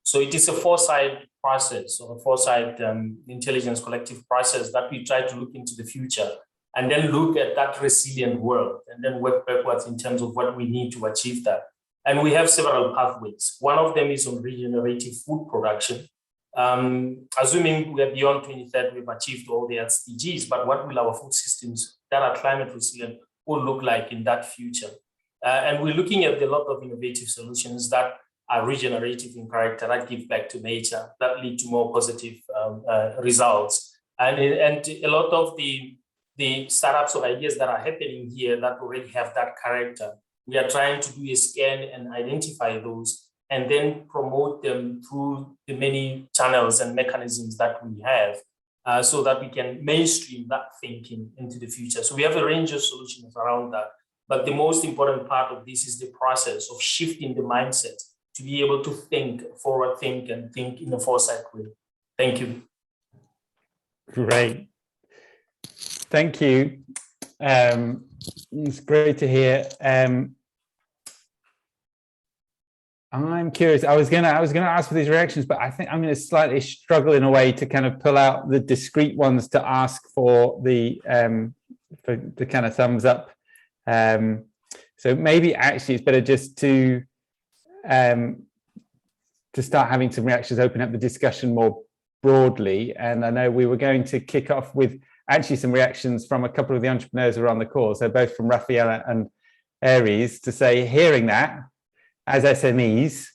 Speaker 6: So it is a foresight process, or a foresight intelligence collective process, that we try to look into the future and then look at that resilient world and then work backwards in terms of what we need to achieve that. And we have several pathways. One of them is on regenerative food production. Assuming we are beyond 2030, we've achieved all the SDGs, but what will our food systems that are climate resilient will look like in that future? And we're looking at a lot of innovative solutions that are regenerative in character, that give back to nature, that lead to more positive results. And a lot of the startups or ideas that are happening here that already have that character, we are trying to do a scan and identify those and then promote them through the many channels and mechanisms that we have, so that we can mainstream that thinking into the future. So we have a range of solutions around that. But the most important part of this is the process of shifting the mindset to be able to forward think and think in a foresight way. Thank you.
Speaker 1: Great. Thank you. It's great to hear. I'm curious. I was gonna ask for these reactions, but I think I'm going to slightly struggle in a way to kind of pull out the discrete ones to ask for the kind of thumbs up. So maybe actually it's better just to start having some reactions, open up the discussion more broadly. And I know we were going to kick off with actually some reactions from a couple of the entrepreneurs who are on the call. So both from Rafaela and Aries, to say, hearing that, as SMEs,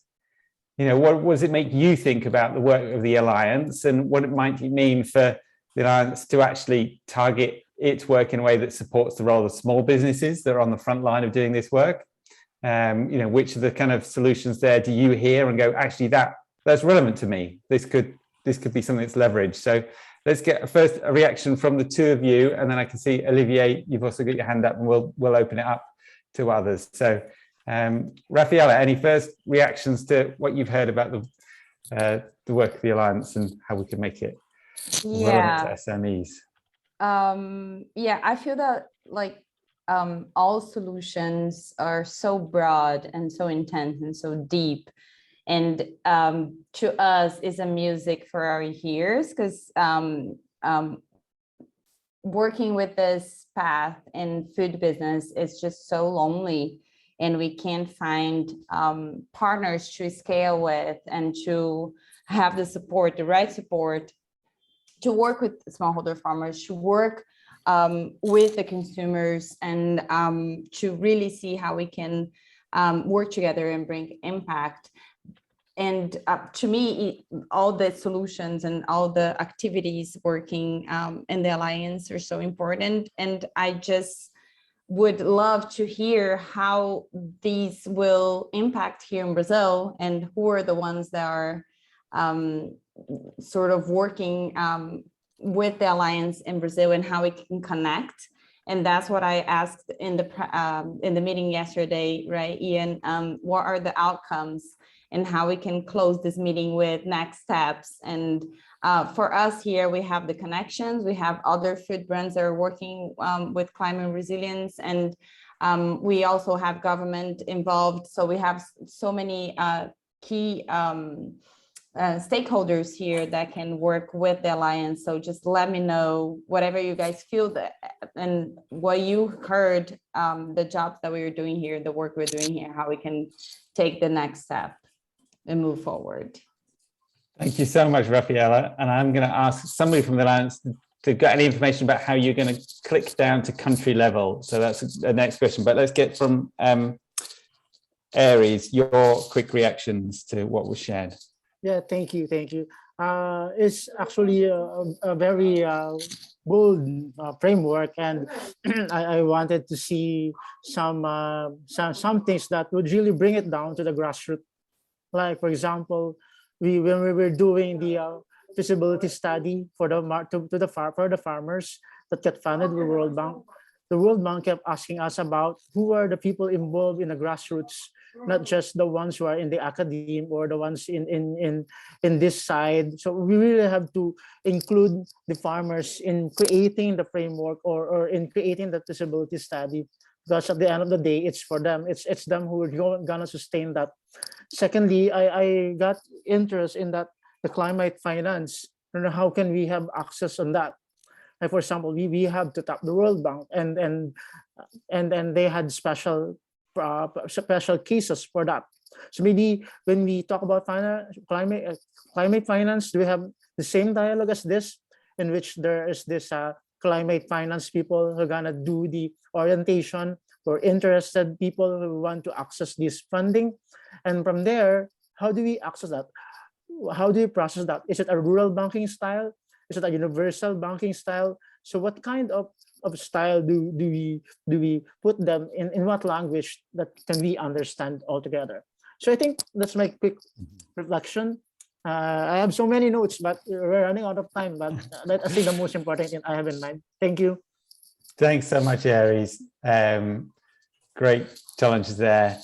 Speaker 1: you know, what does it make you think about the work of the Alliance, and what it might mean for the Alliance to actually target its work in a way that supports the role of small businesses that are on the front line of doing this work? You know, which of the kind of solutions there do you hear and go, actually that's relevant to me? This could be something that's leveraged. So let's get first a reaction from the two of you, and then I can see Olivier, you've also got your hand up, and we'll open it up to others. So Rafaela, any first reactions to what you've heard about the work of the Alliance and how we can make it relevant to SMEs?
Speaker 7: Yeah, I feel that like all solutions are so broad and so intense and so deep, and to us is a music for our ears, because working with this path in food business is just so lonely, and we can't find partners to scale with and to have the support, the right support, to work with smallholder farmers, to work with the consumers, and to really see how we can work together and bring impact. And to me, all the solutions and all the activities working in the Alliance are so important. And I just would love to hear how these will impact here in Brazil, and who are the ones that are sort of working with the Alliance in Brazil, and how we can connect. And that's what I asked in the meeting yesterday, right, Ian? What are the outcomes, and how we can close this meeting with next steps? And for us here, we have the connections, we have other food brands that are working with climate resilience, and we also have government involved. So we have so many key stakeholders here that can work with the Alliance. So just let me know whatever you guys feel that, and what you heard, the jobs that we are doing here, the work we're doing here, how we can take the next step and move forward.
Speaker 1: Thank you so much, Rafaela. And I'm going to ask somebody from the Alliance to get any information about how you're going to click down to country level. So that's the next question. But let's get from Aries, your quick reactions to what was shared.
Speaker 8: Yeah, thank you. It's actually a very bold framework, and I wanted to see some things that would really bring it down to the grassroots. Like, for example, when we were doing the feasibility study for the farmers that get funded with the World Bank kept asking us about who are the people involved in the grassroots, not just the ones who are in the academe or the ones in this side. So we really have to include the farmers in creating the framework or in creating the feasibility study, because at the end of the day, it's for them. It's them who are gonna sustain that. Secondly, I got interest in that, the climate finance. And how can we have access on that? Like, for example, we have to tap the World Bank, and they had special cases for that. So maybe when we talk about climate finance, do we have the same dialogue as this, in which there is this climate finance people who are gonna do the orientation for interested people who want to access this funding? And from there, how do we access that? How do you process that? Is it a rural banking style? Is it a universal banking style? So what kind of style do we put them in what language that can we understand altogether? So I think that's my quick reflection. I have so many notes, but we're running out of time. But I think the most important thing I have in mind. Thank you.
Speaker 1: Thanks so much, Aries. Great challenges there.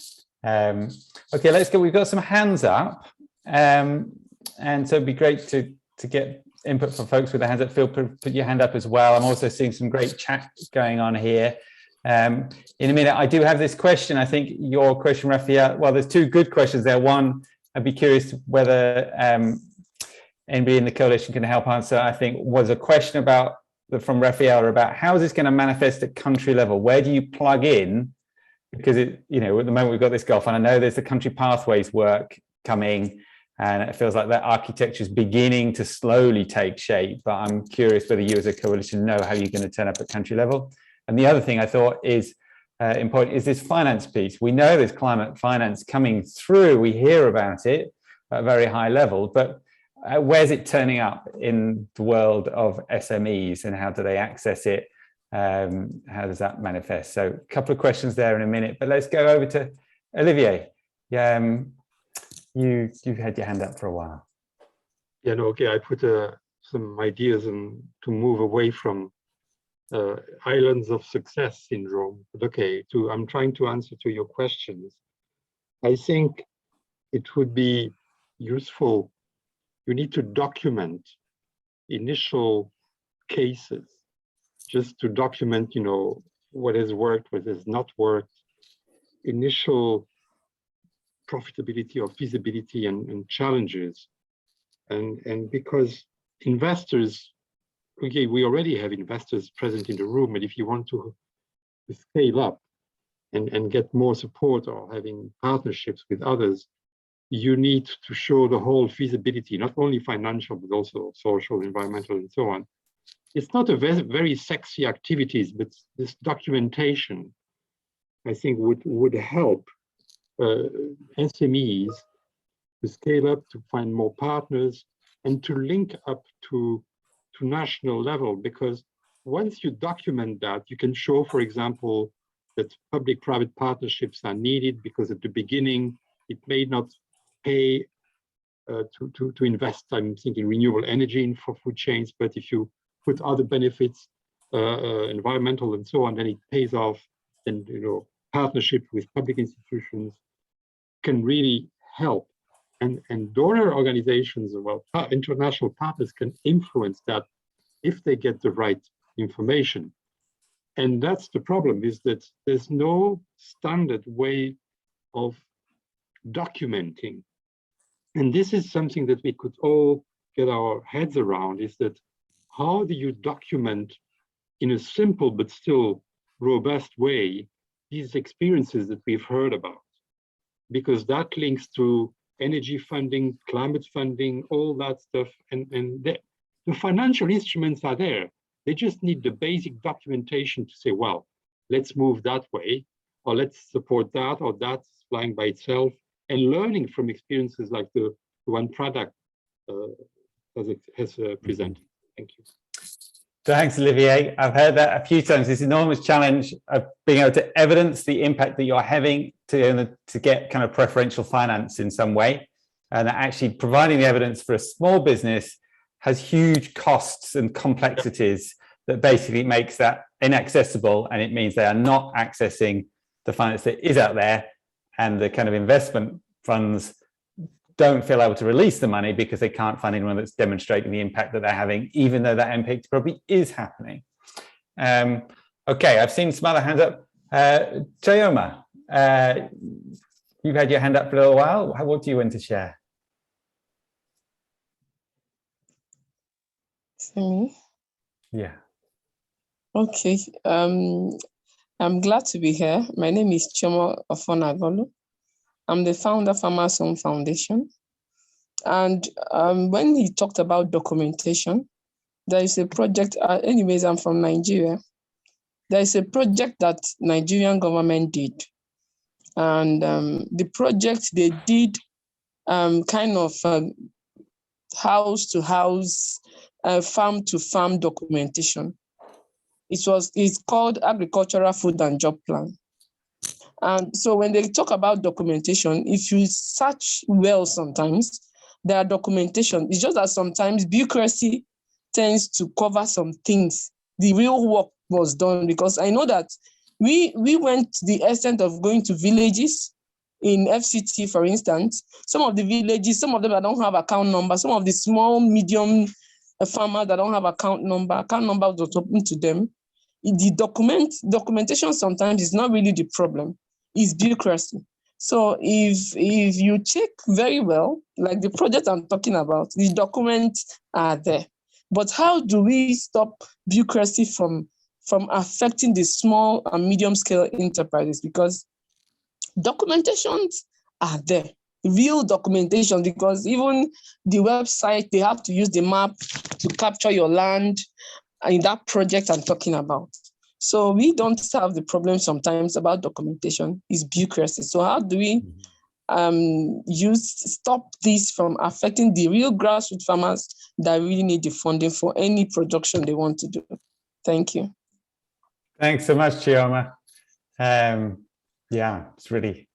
Speaker 1: Okay, let's go. We've got some hands up, and so it'd be great to get input from folks with their hands up. Phil, put your hand up as well. I'm also seeing some great chat going on here. In a minute, I do have this question. I think your question, Rafaela. Well, there's two good questions there. One, I'd be curious whether anybody in the coalition can help answer. I think was a question from Rafaela about how is this going to manifest at country level? Where do you plug in? Because at the moment we've got this Gulf, and I know there's the country pathways work coming, and it feels like that architecture is beginning to slowly take shape. But I'm curious whether you as a coalition know how you're going to turn up at country level. And the other thing I thought is important is this finance piece. We know there's climate finance coming through. We hear about it at a very high level, but where's it turning up in the world of SMEs, and how do they access it? How does that manifest? So a couple of questions there in a minute, but let's go over to Olivier. You've had your hand up for a while.
Speaker 5: Yeah, no, okay, I put some ideas to move away from islands of success syndrome. But okay, I'm trying to answer to your questions. I think it would be useful. You need to document initial cases, just to document, what has worked, what has not worked, initial profitability or feasibility and challenges. And because investors, okay, we already have investors present in the room, but if you want to scale up and get more support or having partnerships with others, you need to show the whole feasibility, not only financial, but also social, environmental, and so on. It's not a very sexy activities, but this documentation, I think, would help SMEs to scale up, to find more partners, and to link up to national level. Because once you document that, you can show, for example, that public-private partnerships are needed, because at the beginning it may not pay to invest. I'm thinking renewable energy for food chains, but if you put other benefits, environmental and so on, then it pays off. And partnership with public institutions can really help. And donor organizations, well, international partners can influence that if they get the right information. And that's the problem, is that there's no standard way of documenting. And this is something that we could all get our heads around, is that how do you document in a simple but still robust way these experiences that we've heard about? Because that links to energy funding, climate funding, all that stuff. And the financial instruments are there. They just need the basic documentation to say, well, let's move that way, or let's support that, or that's flying by itself, and learning from experiences like the one Pratap has presented. Thank you.
Speaker 1: Thanks, Olivier. I've heard that a few times, this enormous challenge of being able to evidence the impact that you're having to get kind of preferential finance in some way. And actually providing the evidence for a small business has huge costs and complexities that basically makes that inaccessible. And it means they are not accessing the finance that is out there, and the kind of investment funds don't feel able to release the money because they can't find anyone that's demonstrating the impact that they're having, even though that impact probably is happening. Okay, I've seen some other hands up. Chayoma, you've had your hand up for a little while. What do you want to share?
Speaker 9: Me? Yeah. Okay. I'm glad to be here. My name is Chomo Ofonagolu. I'm the founder of Farmers Home Foundation. And when he talked about documentation, there is a project, anyways, I'm from Nigeria. There is a project that Nigerian government did. And the project they did kind of house to house farm-to-farm documentation. It's called Agricultural Food and Job Plan. And so when they talk about documentation, if you search well sometimes, there are documentation. It's just that sometimes bureaucracy tends to cover some things. The real work was done, because I know that we went to the extent of going to villages in FCT, for instance. Some of the villages, some of them that don't have account number, some of the small, medium farmers that don't have account number was open to them. The documentation sometimes is not really the problem, it's bureaucracy. So if you check very well, like the project I'm talking about, the documents are there. But how do we stop bureaucracy from affecting the small and medium scale enterprises? Because documentations are there, real documentation, because even the website, they have to use the map to capture your land in that project I'm talking about. So we don't have the problem sometimes about documentation, is bureaucracy. So how do we stop this from affecting the real grassroots farmers that really need the funding for any production they want to do? Thank you.
Speaker 1: Thanks so much, Chioma. Yeah, it's really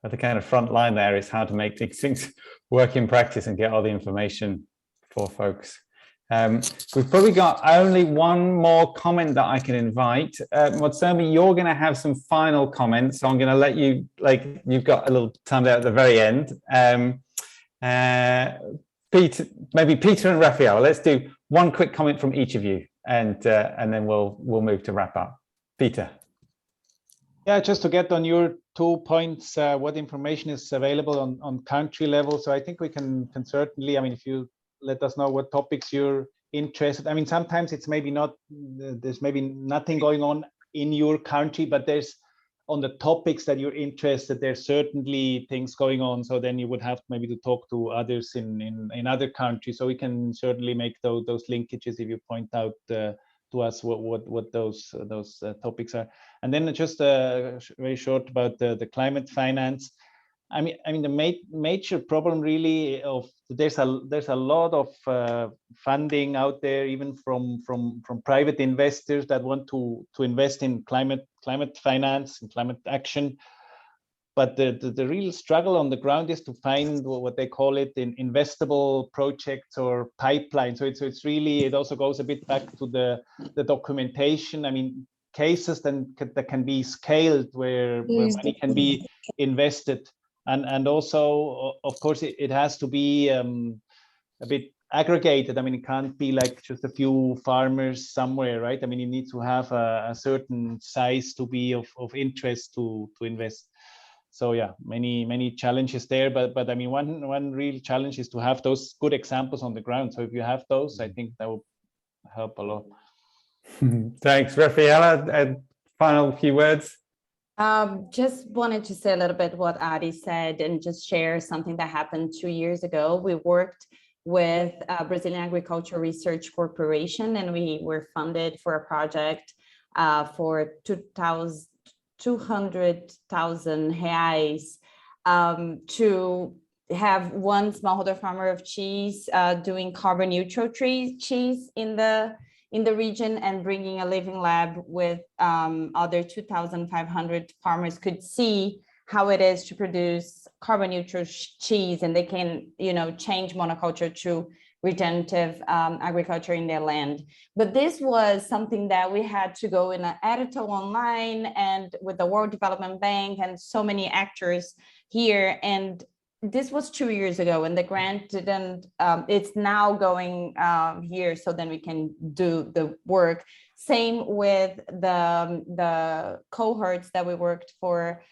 Speaker 1: at the kind of front line there is how to make these things work in practice and get all the information for folks. We've probably got only one more comment that I can invite. Motsomi, you're going to have some final comments, so I'm going to let you, you've got a little time there at the very end. Peter, maybe Peter and Rafaela, let's do one quick comment from each of you, and then we'll move to wrap up. Peter.
Speaker 3: Yeah, just to get on your 2 points, what information is available on country level. So I think we can certainly, I mean, if you let us know what topics you're interested. I mean, sometimes it's maybe not, there's maybe nothing going on in your country, but there's on the topics that you're interested, there's certainly things going on. So then you would have maybe to talk to others in other countries. So we can certainly make those linkages if you point out to us what those topics are. And then just very short about the climate finance. I mean the major problem really of there's a lot of funding out there, even from private investors that want to invest in climate finance and climate action. But the real struggle on the ground is to find what they call it in investable projects or pipelines. So it's really, it also goes a bit back to the documentation. I mean, cases that can be scaled where money can be invested. And also, of course, it has to be a bit aggregated. I mean, it can't be like just a few farmers somewhere, right? I mean, you need to have a certain size to be of interest to invest. So yeah, many challenges there. But I mean, one real challenge is to have those good examples on the ground. So if you have those, I think that will help a lot.
Speaker 1: Thanks, Rafaela. Final few words.
Speaker 7: Just wanted to say a little bit what Adi said and just share something that happened 2 years ago. We worked with Brazilian Agriculture Research Corporation, and we were funded for a project for 200,000 reais to have one smallholder farmer of cheese doing carbon neutral cheese in the region, and bringing a living lab with other 2,500 farmers could see how it is to produce carbon neutral cheese, and they can, change monoculture to regenerative agriculture in their land. But this was something that we had to go in an editorial online and with the World Development Bank and so many actors here. And this was 2 years ago, and the grant didn't, it's now going here, so then we can do the work. Same with the cohorts that we worked for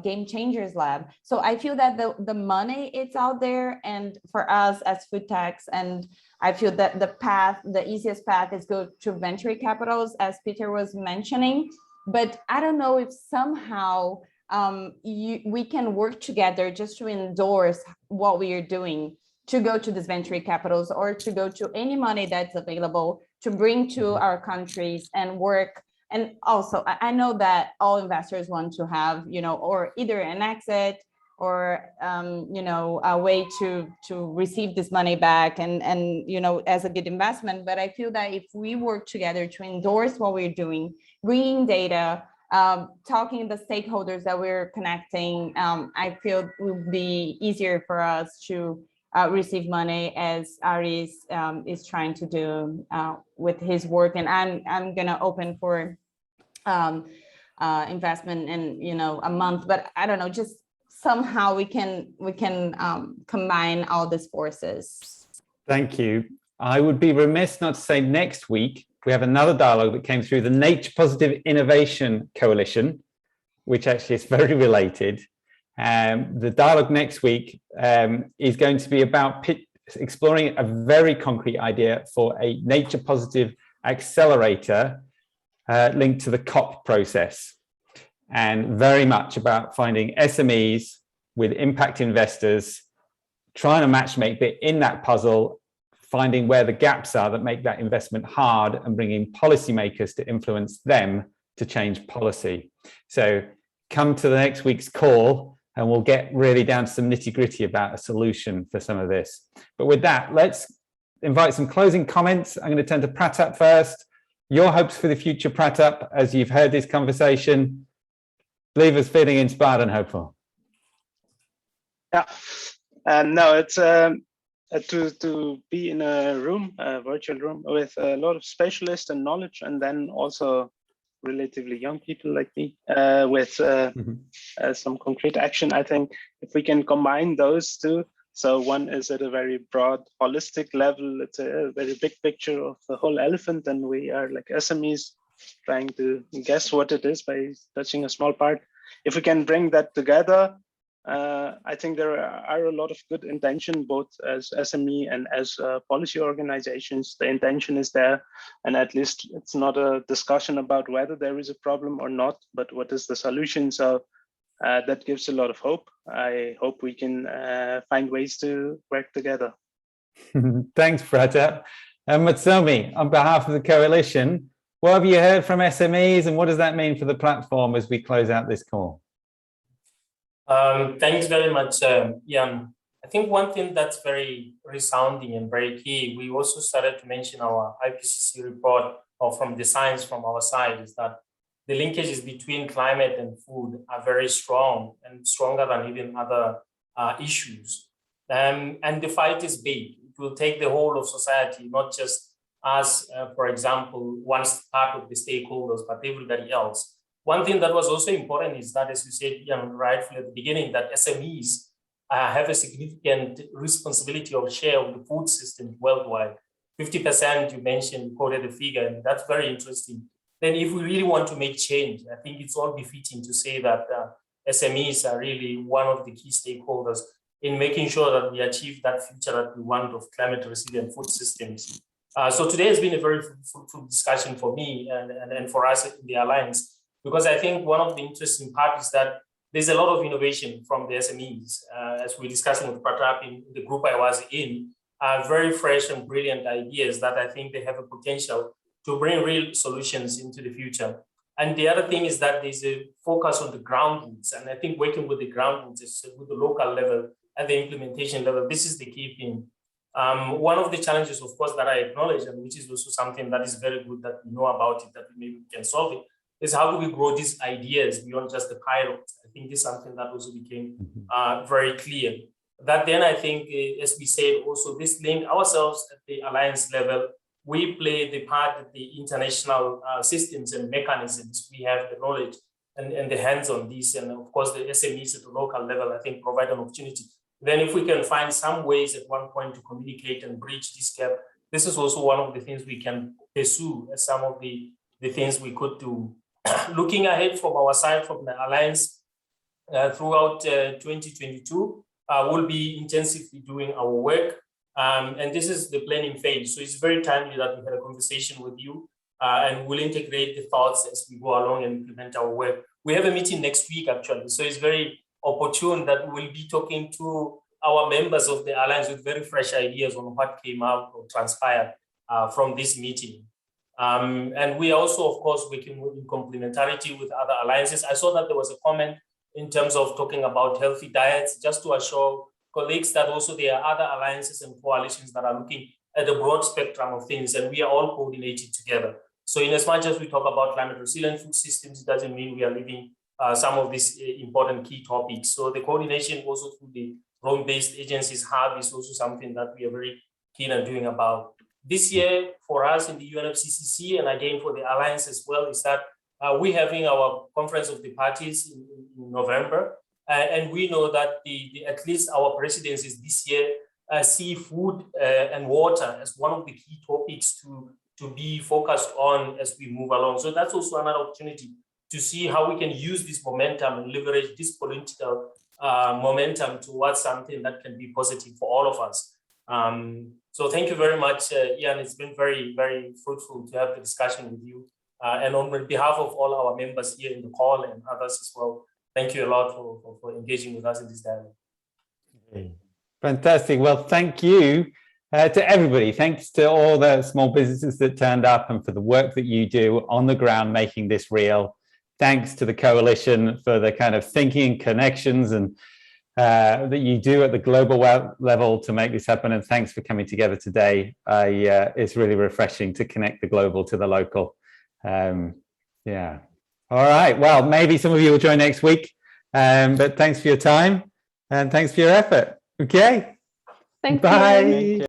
Speaker 7: Game Changers Lab. So I feel that the money, it's out there, and for us as food techs, and I feel that the easiest path is go to venture capitals, as Peter was mentioning. But I don't know if somehow we can work together just to endorse what we are doing, to go to these venture capitals or to go to any money that's available to bring to our countries and work. And also, I know that all investors want to have, or either an exit you know, a way to receive this money back and you know, as a good investment. But I feel that if we work together to endorse what we're doing, bringing data, talking to the stakeholders that we're connecting, I feel it will be easier for us to receive money, as Aris is trying to do with his work. And I'm gonna open for investment in, you know, a month, but I don't know, just somehow we can combine all these forces.
Speaker 1: Thank you. I would be remiss not to say next week we have another dialogue that came through the Nature Positive Innovation Coalition, which actually is very related. The dialogue next week is going to be about exploring a very concrete idea for a nature positive accelerator linked to the COP process, and very much about finding SMEs with impact investors, trying to matchmake it in that puzzle, finding where the gaps are that make that investment hard, and bringing policymakers to influence them to change policy. So come to the next week's call and we'll get really down to some nitty-gritty about a solution for some of this. But with that, let's invite some closing comments. I'm going to turn to Pratap first. Your hopes for the future, Pratap, as you've heard this conversation. Leave us feeling inspired and hopeful.
Speaker 10: Yeah, no, it's to be in a room, a virtual room with a lot of specialists and knowledge, and then also relatively young people like me with some concrete action. I think if we can combine those two, so one is at a very broad, holistic level, it's a very big picture of the whole elephant, and we are like SMEs trying to guess what it is by touching a small part. If we can bring that together, I think there are a lot of good intention, both as SME and as policy organizations. The intention is there, and at least it's not a discussion about whether there is a problem or not, but what is the solution. So that gives a lot of hope. I hope we can find ways to work together.
Speaker 1: Thanks, Pratap. Matsomi, on behalf of the coalition, what have you heard from SMEs, and what does that mean for the platform as we close out this call?
Speaker 6: Thanks very much, Jan. I think one thing that's very resounding and very key, we also started to mention our IPCC report, or from the science from our side, is that the linkages between climate and food are very strong, and stronger than even other issues. And the fight is big. It will take the whole of society, not just us, for example, one part of the stakeholders, but everybody else. One thing that was also important is that, as you said, Jan, rightfully at the beginning, that SMEs have a significant responsibility or share of the food system worldwide. 50%, you mentioned, quoted the figure, and that's very interesting. Then if we really want to make change, I think it's all befitting to say that SMEs are really one of the key stakeholders in making sure that we achieve that future that we want of climate resilient food systems. So today has been a very fruitful discussion for me and for us in the Alliance, because I think one of the interesting parts is that there's a lot of innovation from the SMEs, as we're discussing with Pratap in the group I was in, very fresh and brilliant ideas that I think they have a potential to bring real solutions into the future. And the other thing is that there's a focus on the ground roots. And I think working with the ground roots, with the local level and the implementation level, this is the key thing. One of the challenges, of course, that I acknowledge, and which is also something that is very good that we know about it, that maybe we can solve it, is how do we grow these ideas beyond just the pilots? I think this is something that also became very clear. That then I think, as we said, also this link ourselves at the Alliance level, we play the part of the international systems and mechanisms. We have the knowledge and the hands on this. And of course, the SMEs at the local level, I think, provide an opportunity. Then if we can find some ways at one point to communicate and bridge this gap, this is also one of the things we can pursue as some of the things we could do. Looking ahead from our side, from the Alliance, throughout 2022, we'll be intensively doing our work. And this is the planning phase. So it's very timely that we had a conversation with you and we'll integrate the thoughts as we go along and implement our work. We have a meeting next week, actually. So it's very opportune that we'll be talking to our members of the Alliance with very fresh ideas on what came out or transpired from this meeting. And we also, of course, working in complementarity with other alliances. I saw that there was a comment in terms of talking about healthy diets, just to assure colleagues that also there are other alliances and coalitions that are looking at the broad spectrum of things, and we are all coordinated together. So in as much as we talk about climate resilient food systems, it doesn't mean we are leaving some of these important key topics. So the coordination also through the Rome-based agencies hub is also something that we are very keen on doing about. This year for us in the UNFCCC, and again for the Alliance as well, is that we're having our Conference of the Parties in November. And we know that at least our presidencies this year see food and water as one of the key topics to be focused on as we move along. So that's also another opportunity to see how we can use this momentum and leverage this political momentum towards something that can be positive for all of us. So thank you very much, Ian. It's been very, very fruitful to have the discussion with you. And on behalf of all our members here in the call and others as well, thank you a lot for engaging with us in this dialogue.
Speaker 1: Fantastic. Well, thank you to everybody. Thanks to all the small businesses that turned up and for the work that you do on the ground making this real. Thanks to the coalition for the kind of thinking and connections and that you do at the global level to make this happen. And thanks for coming together today. It's really refreshing to connect the global to the local. Yeah. All right. Well, maybe some of you will join next week. But thanks for your time and thanks for your effort. Okay.
Speaker 4: Thanks.
Speaker 1: Bye.